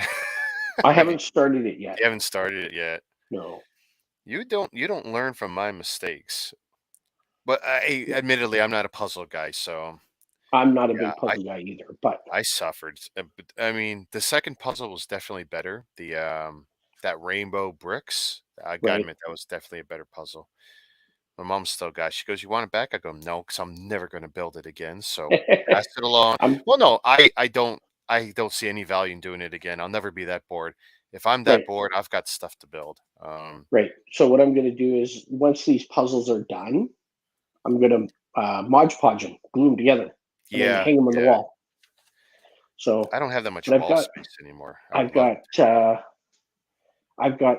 I Have you haven't started it yet. you haven't started it yet. No, You don't learn from my mistakes. But admittedly, I'm not a puzzle guy, so I'm not a yeah, big puzzle guy either. But I suffered. But, I mean, the second puzzle was definitely better. The that rainbow bricks. I gotta right. admit that was definitely a better puzzle. My mom still got. She goes, "You want it back?" I go, "No, because I'm never going to build it again." So pass it along. I'm Well, no, I don't see any value in doing it again. I'll never be that bored. If I'm that right, bored, I've got stuff to build. right. So what I'm going to do is once these puzzles are done, I'm going to Mod Podge them, glue them together, and then Yeah, hang them on the yeah. wall. So, I don't have that much but wall space anymore. I would I've love. got, I've got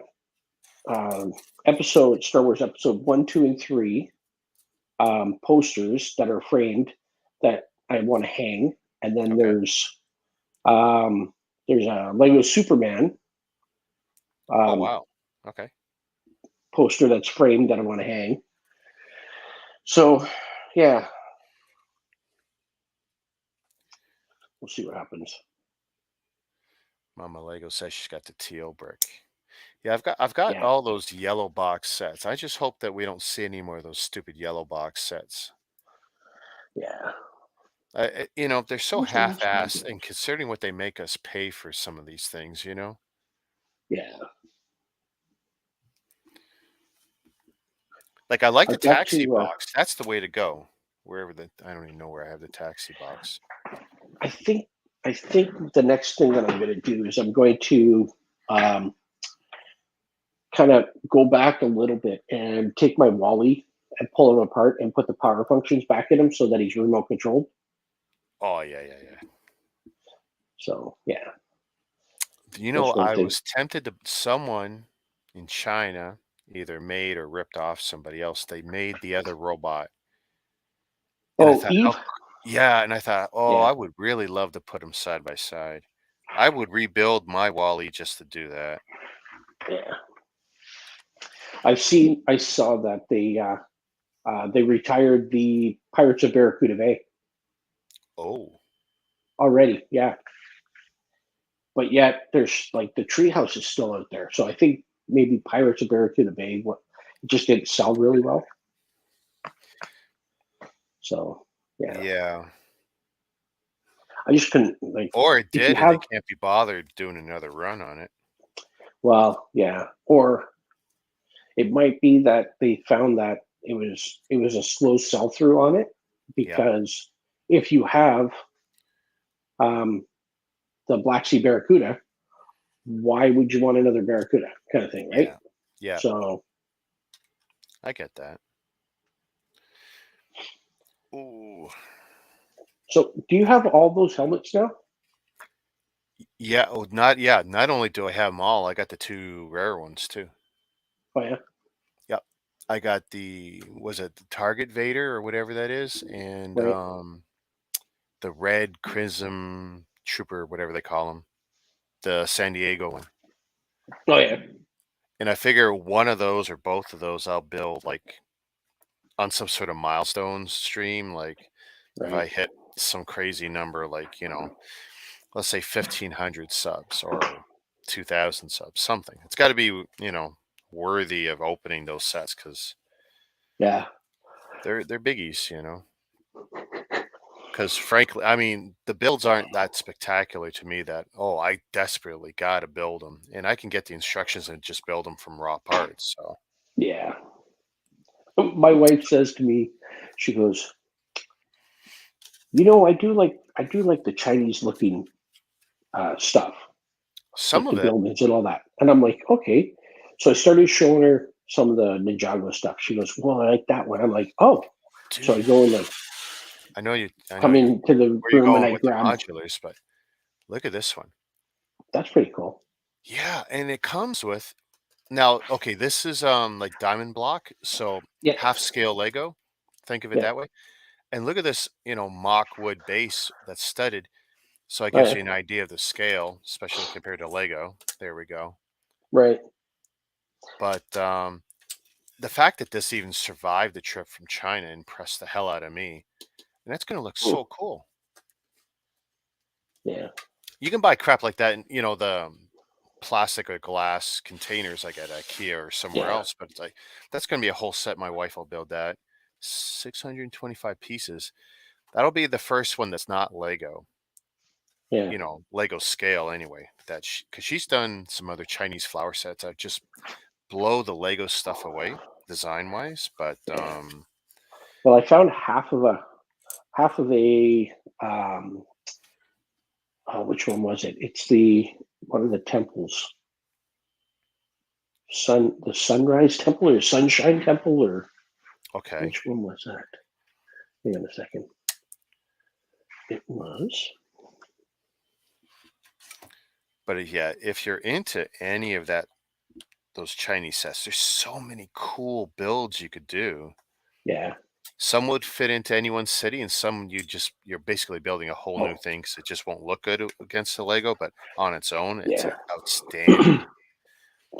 Star Wars episode 1, 2, and 3 posters that are framed that I want to hang, and then Okay. there's a Lego Superman Oh um, wow. Okay. poster that's framed that I want to hang. So, yeah, we'll see what happens. Mama Lego says she's got the teal brick. Yeah, I've got Yeah, all those yellow box sets. I just hope that we don't see any more of those stupid yellow box sets. yeah. They're so Where's the last one I half-assed, built? and considering what they make us pay for some of these things. Yeah, Like I like the I've got taxi to. box. That's the way to go. I don't even know where I have the taxi box. I think. I think the next thing that I'm going to do is I'm going to um, kind of go back a little bit and take my Wally and pull him apart and put the power functions back in him so that he's remote controlled. Oh yeah, yeah, yeah. So yeah, that's one I thing. was tempted to someone in China either made or ripped off somebody else. They made the other robot. And I Oh, thought, Eve. oh, yeah. And I thought, oh, Yeah, I would really love to put them side by side. I would rebuild my Wally just to do that. yeah. I saw that they retired the Pirates of Barracuda Bay Oh, already. Yeah, but yet there's like the treehouse is still out there. So I think maybe Pirates of Barracuda Bay it just didn't sell really well. So yeah, yeah. I just couldn't like Or it if you did, and they have can't be bothered doing another run on it. well yeah, or it might be that they found that it was a slow sell through on it Yeah, because if you have um, the Black Sea Barracuda, why would you want another Barracuda kind of thing, right? yeah, yeah. So I get that. Ooh, so do you have all those helmets now? yeah. Oh, not yeah. Not only do I have them all, I got the two rare ones too. Oh yeah. Yep. I got was it the Target Vader or whatever that is, and Right. the Red Crimson Trooper, whatever they call them, the San Diego one. Oh yeah. And I figure one of those or both of those I'll build like on some sort of milestone stream. Like if I Right. hit some crazy number, like, let's say 1,500 subs or 2,000 subs, something. It's got to be, worthy of opening those sets because Yeah. they're biggies, Because frankly, I mean, the builds aren't that spectacular to me that, oh, I desperately got to build them. And I can get the instructions and just build them from raw parts. So, Yeah. My wife says to me, she goes, I do like the Chinese looking stuff, some like the of it, buildings and all that. And I'm like, okay. So I started showing her some of the Ninjago stuff. She goes, well, I like that one. I'm like, oh. So I dude, go and I know you, come into the where you're room and going I with the grab. modulars, but look at this one. That's pretty cool. Yeah. And it comes with, now, okay, this is like diamond block. So Yeah. half scale Lego. Think of it Yeah. that way. And look at this, mock wood base that's studded. So it Oh, gives yeah. you an idea of the scale, especially compared to Lego. There we go. Right. But the fact that this even survived the trip from China impressed the hell out of me. And that's going to look so cool. Yeah. You can buy crap like that in, the plastic or glass containers like at IKEA or somewhere Yeah. else. But it's like, that's going to be a whole set. My wife will build that. 625 pieces. That'll be the first one that's not Lego. Yeah. Lego scale anyway. Because she's done some other Chinese flower sets that just blow the Lego stuff away design wise. But Well, I found half of a which one was it? It's one of the temples. The Sunrise Temple or Sunshine Temple, or okay, which one was that? Hang on a second. It was. but yeah, if you're into any of those Chinese sets, there's so many cool builds you could do. Yeah. Some would fit into anyone's city, and some you're basically building a whole new thing because it just won't look good against the Lego, but on its own, it's Yeah. outstanding.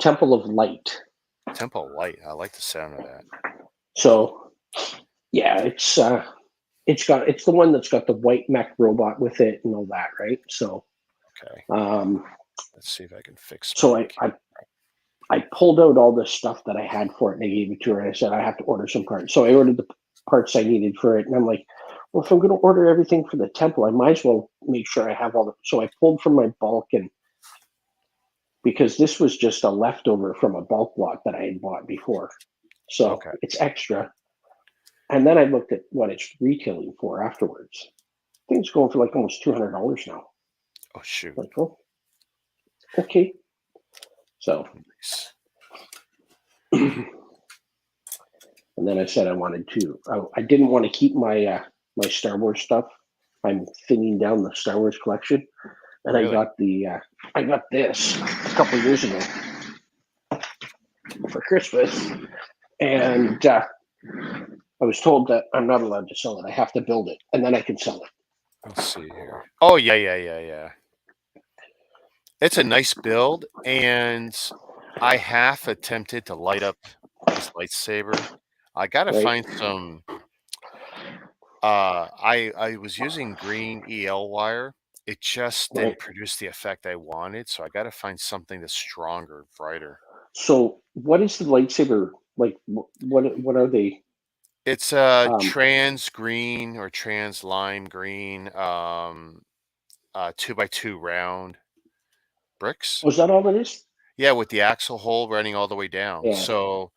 Temple of Light. Temple Light, I like the sound of that. So, yeah, it's the one that's got the white mech robot with it and all that, right? So, Okay, um, let's see if I can fix. so I pulled out all the stuff that I had for it and I gave it to her and I said I have to order some parts. So I ordered the parts I needed for it, and I'm like, well, if I'm going to order everything for the temple, I might as well make sure I have all the. So I pulled from my bulk, and because this was just a leftover from a bulk lot that I had bought before, so Okay. it's extra. And then I looked at what it's retailing for afterwards. Things going for like almost $200 now. Oh shoot. Like, oh, okay. So, Nice. and then I said I didn't want to keep my my Star Wars stuff. I'm thinning down the Star Wars collection, and Really? I got this a couple of years ago for Christmas, and I was told that I'm not allowed to sell it. I have to build it, and then I can sell it. Let's see here. Oh yeah. It's a nice build, and I half attempted to light up this lightsaber. I gotta Right? find some. I was using green EL wire. It just Right. didn't produce the effect I wanted, so I gotta find something that's stronger, brighter. So, what is the lightsaber like? What are they? It's trans green or trans lime green, 2x2 round bricks. Was that all it is? Yeah, with the axle hole running all the way down. Yeah. So,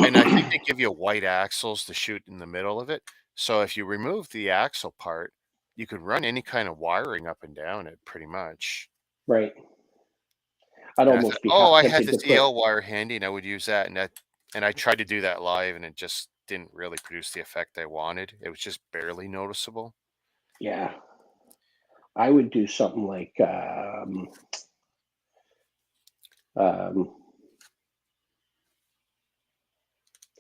and I think they give you white axles to shoot in the middle of it. So if you remove the axle part, you could run any kind of wiring up and down it pretty much. Right. I'd And I thought, almost be oh, half I had tempted to this put. EL wire handy and I would use that. And I tried to do that live and it just didn't really produce the effect I wanted. It was just barely noticeable. Yeah. I would do something like um,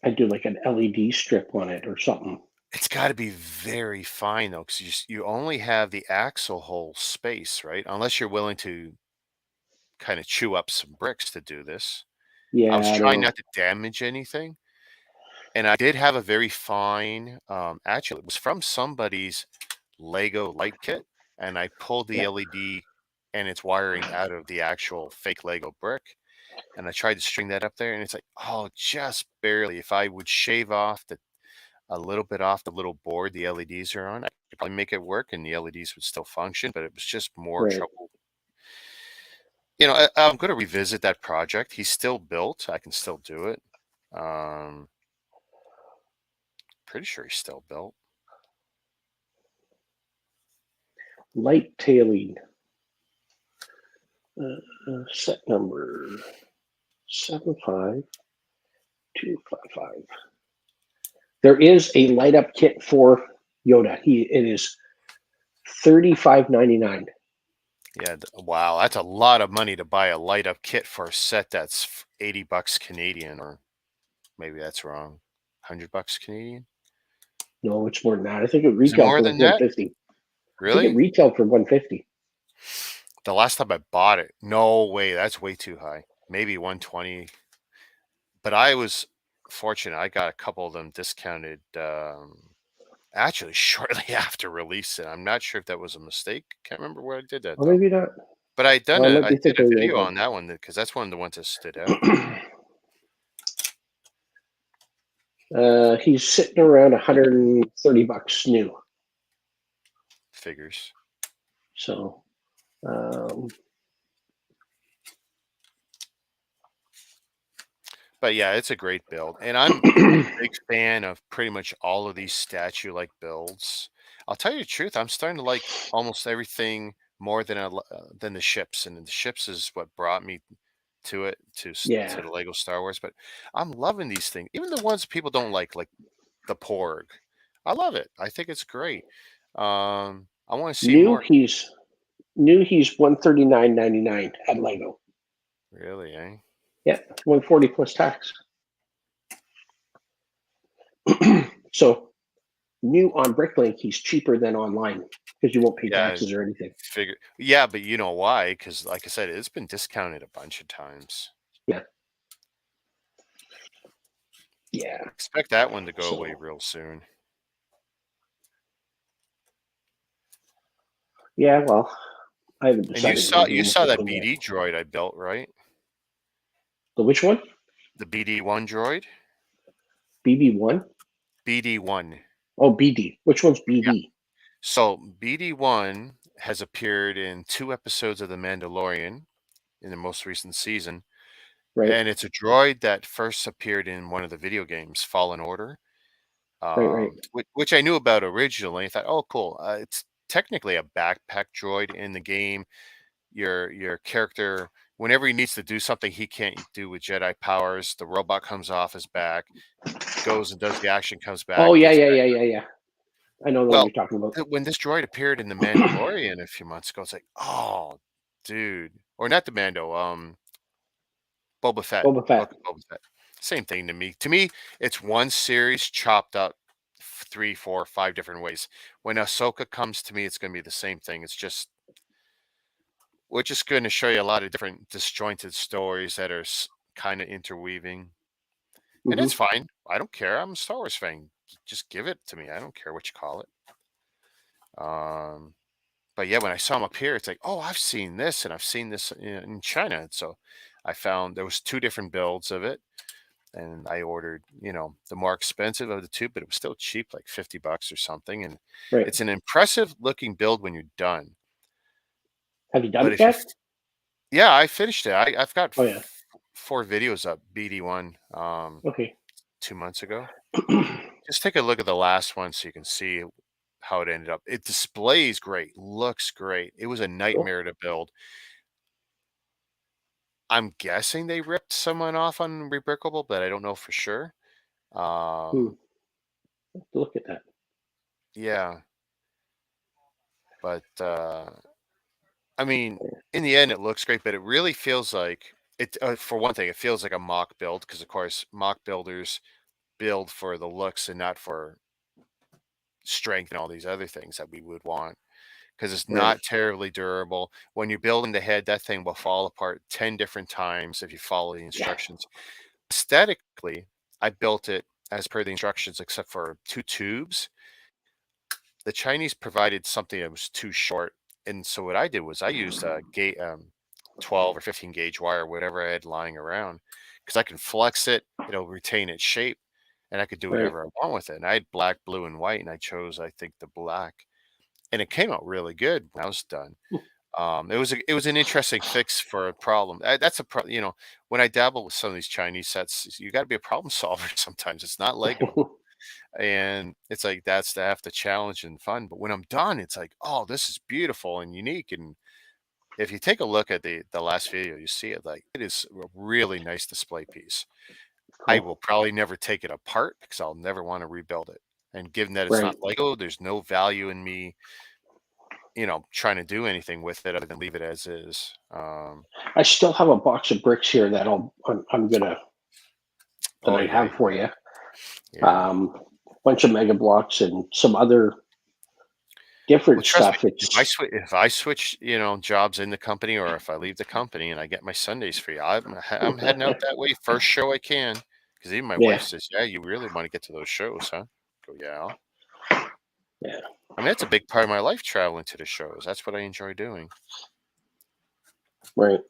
I'd do like an LED strip on it or something. It's got to be very fine though, because you only have the axle hole space, right? Unless you're willing to kind of chew up some bricks to do this. I was Yeah, I don't trying know. not to damage anything, and I did have a very fine. Actually, it was from somebody's Lego light kit, and I pulled the Yeah. LED and its wiring out of the actual fake Lego brick, and I tried to string that up there, and it's like, oh, just barely. If I would shave off a little bit off the little board the LEDs are on, I could probably make it work, and the LEDs would still function, but it was just more Right. trouble. I'm going to revisit that project. He's still built. I can still do it. Pretty sure he's still built. Light tailing. Set number 75255. There is a light up kit for Yoda. It is $35.99. Yeah, wow, that's a lot of money to buy a light up kit for a set that's $80 Canadian, or maybe that's wrong. $100 Canadian? No, it's more than that. I think it Is it retailed more for than like that? 150. I think Really? it retailed for 150. The last time I bought it, no way, that's way too high. Maybe 120. But I was fortunate. I got a couple of them discounted actually shortly after release. And I'm not sure if that was a mistake. Can't remember where I did that Or though. maybe not. But I Well, I might I be did a thinking of the video other on that one because that's one of the ones that stood out. one. He's sitting around $130 new. Figures. So, But yeah, it's a great build. And I'm a big fan of pretty much all of these statue-like builds. I'll tell you the truth, I'm starting to like almost everything more than the ships, and the ships is what brought me to it to yeah, the Lego Star Wars. But I'm loving these things, even the ones people don't like the Porg. I love it. I think it's great. I want to see new. more. He's $139.99 at Lego. Really, eh? Yeah, 140 plus tax. So new on BrickLink, he's cheaper than online because you won't pay Yeah, taxes or anything. yeah, but you know why? Because like I said, it's been discounted a bunch of times. Yeah. Expect that one to go So, away real soon. yeah, well, I haven't And decided. you saw that BD droid I built, right? The which one? The BD1 droid? BB1? BD1. Oh, BD. Which one's BD? Yeah. So BD1 has appeared in 2 episodes of The Mandalorian in the most recent season. Right. And it's a droid that first appeared in one of the video games, Fallen Order. Right. Which I knew about originally. I thought, oh, cool. It's technically a backpack droid in the game. Your character, whenever he needs to do something he can't do with Jedi powers, the robot comes off his back, goes and does the action, comes back. Oh, yeah. Gets back. I know what Well, you're talking about. when this droid appeared in The Mandalorian a few months ago, it's like, oh, dude. Or not the Mando, Boba Fett. Boba Fett. Book of Boba Fett. Same thing to me. To me, it's one series chopped up 3, 4, 5 different ways. When Ahsoka comes to me, it's going to be the same thing. It's just we're just going to show you a lot of different disjointed stories that are kind of interweaving, and it's fine. I don't care. I'm a Star Wars fan. Just give it to me. I don't care what you call it. But yeah, when I saw him up here, it's like, oh, I've seen this, and I've seen this in China. And so I found there was 2 different builds of it, and I ordered, the more expensive of the 2, but it was still cheap, like $50 or something. And Right. it's an impressive looking build when you're done. Have you done But it yet? Yeah, I finished it. I've got 4 videos up, BD1, Okay. 2 months ago. Just take a look at the last one so you can see how it ended up. It displays great, looks great. It was a nightmare to build. I'm guessing they ripped someone off on Rebrickable, but I don't know for sure. Look at that. Yeah. But I mean, in the end, it looks great, but it really feels like it. For one thing, it feels like a mock build because, of course, mock builders build for the looks and not for strength and all these other things that we would want, because it's Right. not terribly durable. When you're building the head, that thing will fall apart 10 different times if you follow the Yeah. instructions. Aesthetically, I built it as per the instructions, except for 2 tubes. The Chinese provided something that was too short, and so what I did was I used a 12 or 15 gauge wire, whatever I had lying around, because I can flex it, it'll retain its shape, and I could do Right. whatever I want with it. And I had black, blue, and white, and I chose, I think, the black, and it came out really good when I was done. It was an interesting fix for a problem. That's when I dabble with some of these Chinese sets, you got to be a problem solver sometimes. It's not Lego, and it's like that's half the challenge and fun. But when I'm done, it's like, oh, this is beautiful and unique. And if you take a look at the last video, you see it, like it is a really nice display piece. I Cool. will probably never take it apart because I'll never want to rebuild it. And given that it's Right. not Lego, there's no value in me, trying to do anything with it other than leave it as is. I still have a box of bricks here that I'm gonna that Oh I yeah, have for you. yeah. Bunch of mega blocks and some other Well, different trust me, stuff. It's if I switch, jobs in the company, or if I leave the company and I get my Sundays free, I'm heading out that way first show I can. Because even my wife yeah, says, "Yeah, you really want to get to those shows, huh?" Go, yeah. yeah, I mean, that's a big part of my life, traveling to the shows. That's what I enjoy doing. right.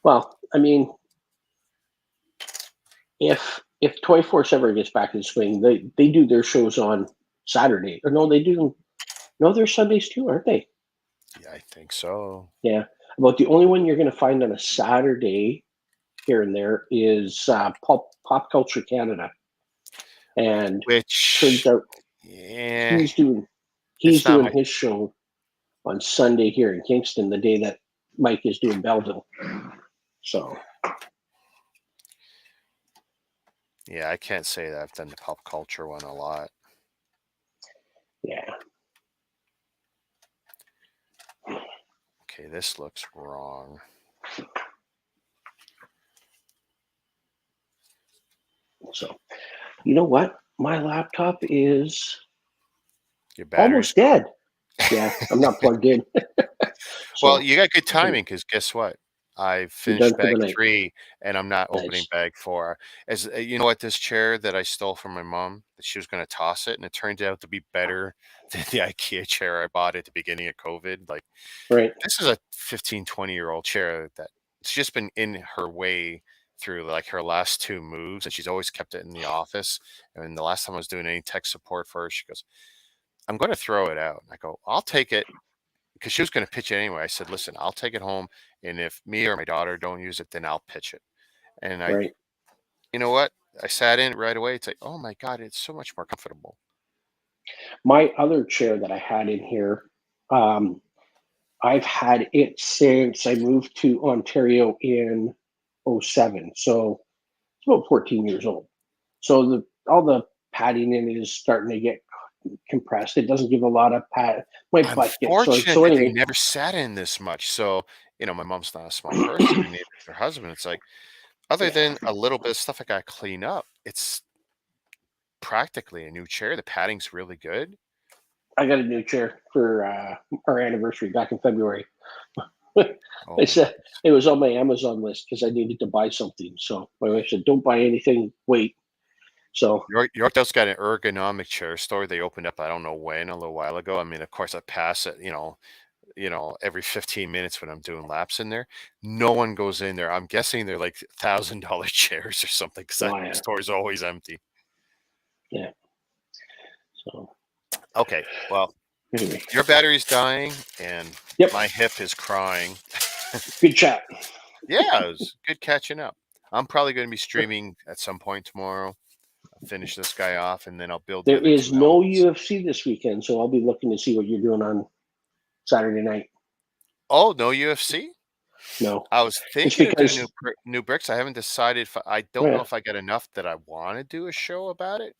Well, I mean, if Toy Force ever gets back in swing, they do their shows on Saturday. Or no, they do them. No, they're Sundays too, aren't they? Yeah, I think so. Yeah. About the only one you're going to find on a Saturday here and there is Pop Culture Canada, and turns Which, out yeah, he's doing it's he's not doing my. his show on Sunday here in Kingston, the day that Mike is doing Belleville. So Yeah, I can't say that I've done the pop culture one a lot. yeah. Okay, this looks wrong. So you know what? My laptop is Your battery's almost dead. Yeah, I'm not plugged in. Well, So you got good timing because guess what? I you're done finished for the bag night. 3 and I'm not opening Nice. bag 4. You know what? This chair that I stole from my mom, that she was going to toss it, and it turned out to be better than the IKEA chair I bought at the beginning of COVID. Like, Right. this is a 15, 20-year-old chair that it's just been in her way through like her last 2 moves, and she's always kept it in the office. And the last time I was doing any tech support for her, she goes, "I'm going to throw it out." And I go, "I'll take it." Because she was going to pitch it anyway. I said, "Listen, I'll take it home, and if me or my daughter don't use it, then I'll pitch it." And Right. you know what? I sat in it right away. It's like, oh my god, it's so much more comfortable. My other chair that I had in here, um, I've had it since I moved to Ontario in '07. So it's about 14 years old. So all the padding in it is starting to get compressed. It doesn't give a lot of pad. My I'm butt gets sore. fortunate So that they anyway, never sat in this much. So, my mom's not a small person, and neither is her husband. It's like, other yeah, than a little bit of stuff I got to clean up, it's practically a new chair. The padding's really good. I got a new chair for our anniversary back in February. I Oh, said it was on my Amazon list because I needed to buy something. So my wife said, "Don't buy anything. Wait." So Yorkdale's got an ergonomic chair store they opened up, I don't know when, a little while ago. I mean, of course, I pass it, every 15 minutes when I'm doing laps in there. No one goes in there. I'm guessing they're like $1,000 chairs or something because that oh yeah, store is always empty. yeah. So Okay, well, anyway, your battery's dying and yep. my hip is crying. Good chat. Yeah, it was good catching up. I'm probably going to be streaming at some point tomorrow. I'll finish this guy off and then I'll build the There other 2 is no elements. UFC this weekend, so I'll be looking to see what you're doing on Saturday night. Oh, no UFC? No, I was it's thinking of doing because new bricks. I haven't decided if I don't know yeah, if I got enough that I want to do a show about it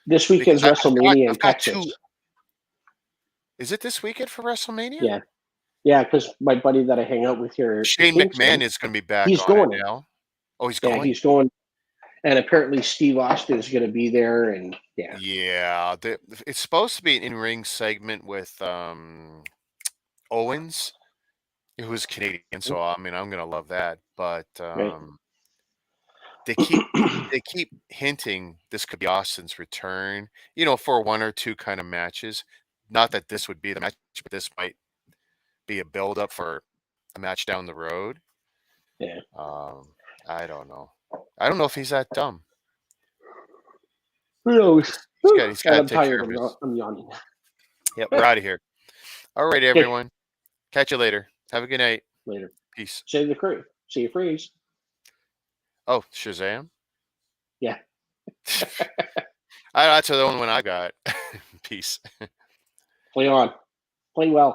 this because weekend's WrestleMania in I've got Texas. 2. Is it this weekend for WrestleMania? Yeah, yeah, because my buddy that I hang out with here in Shane McMahon Kingston, is going to be back he's on it going. now. Oh, he's Yeah, going? he's going. And apparently Steve Austin is going to be there, and yeah. Yeah, it's supposed to be an in-ring segment with Owens, who's Canadian, so I mean I'm gonna love that. But Right. they keep hinting this could be Austin's return, for one or two kind of matches. Not that this would be the match, but this might be a build-up for a match down the road. Yeah. I don't know. I don't know if he's that dumb. Who knows? He's got to I'm take care tired. of his. I'm yawning. Yep, we're out of here. All right, everyone. Catch you later. Have a good night. Later. Peace. Save the crew. See you, freeze. Oh, Shazam? Yeah. That's the only one I got. Peace. Play on. Play well.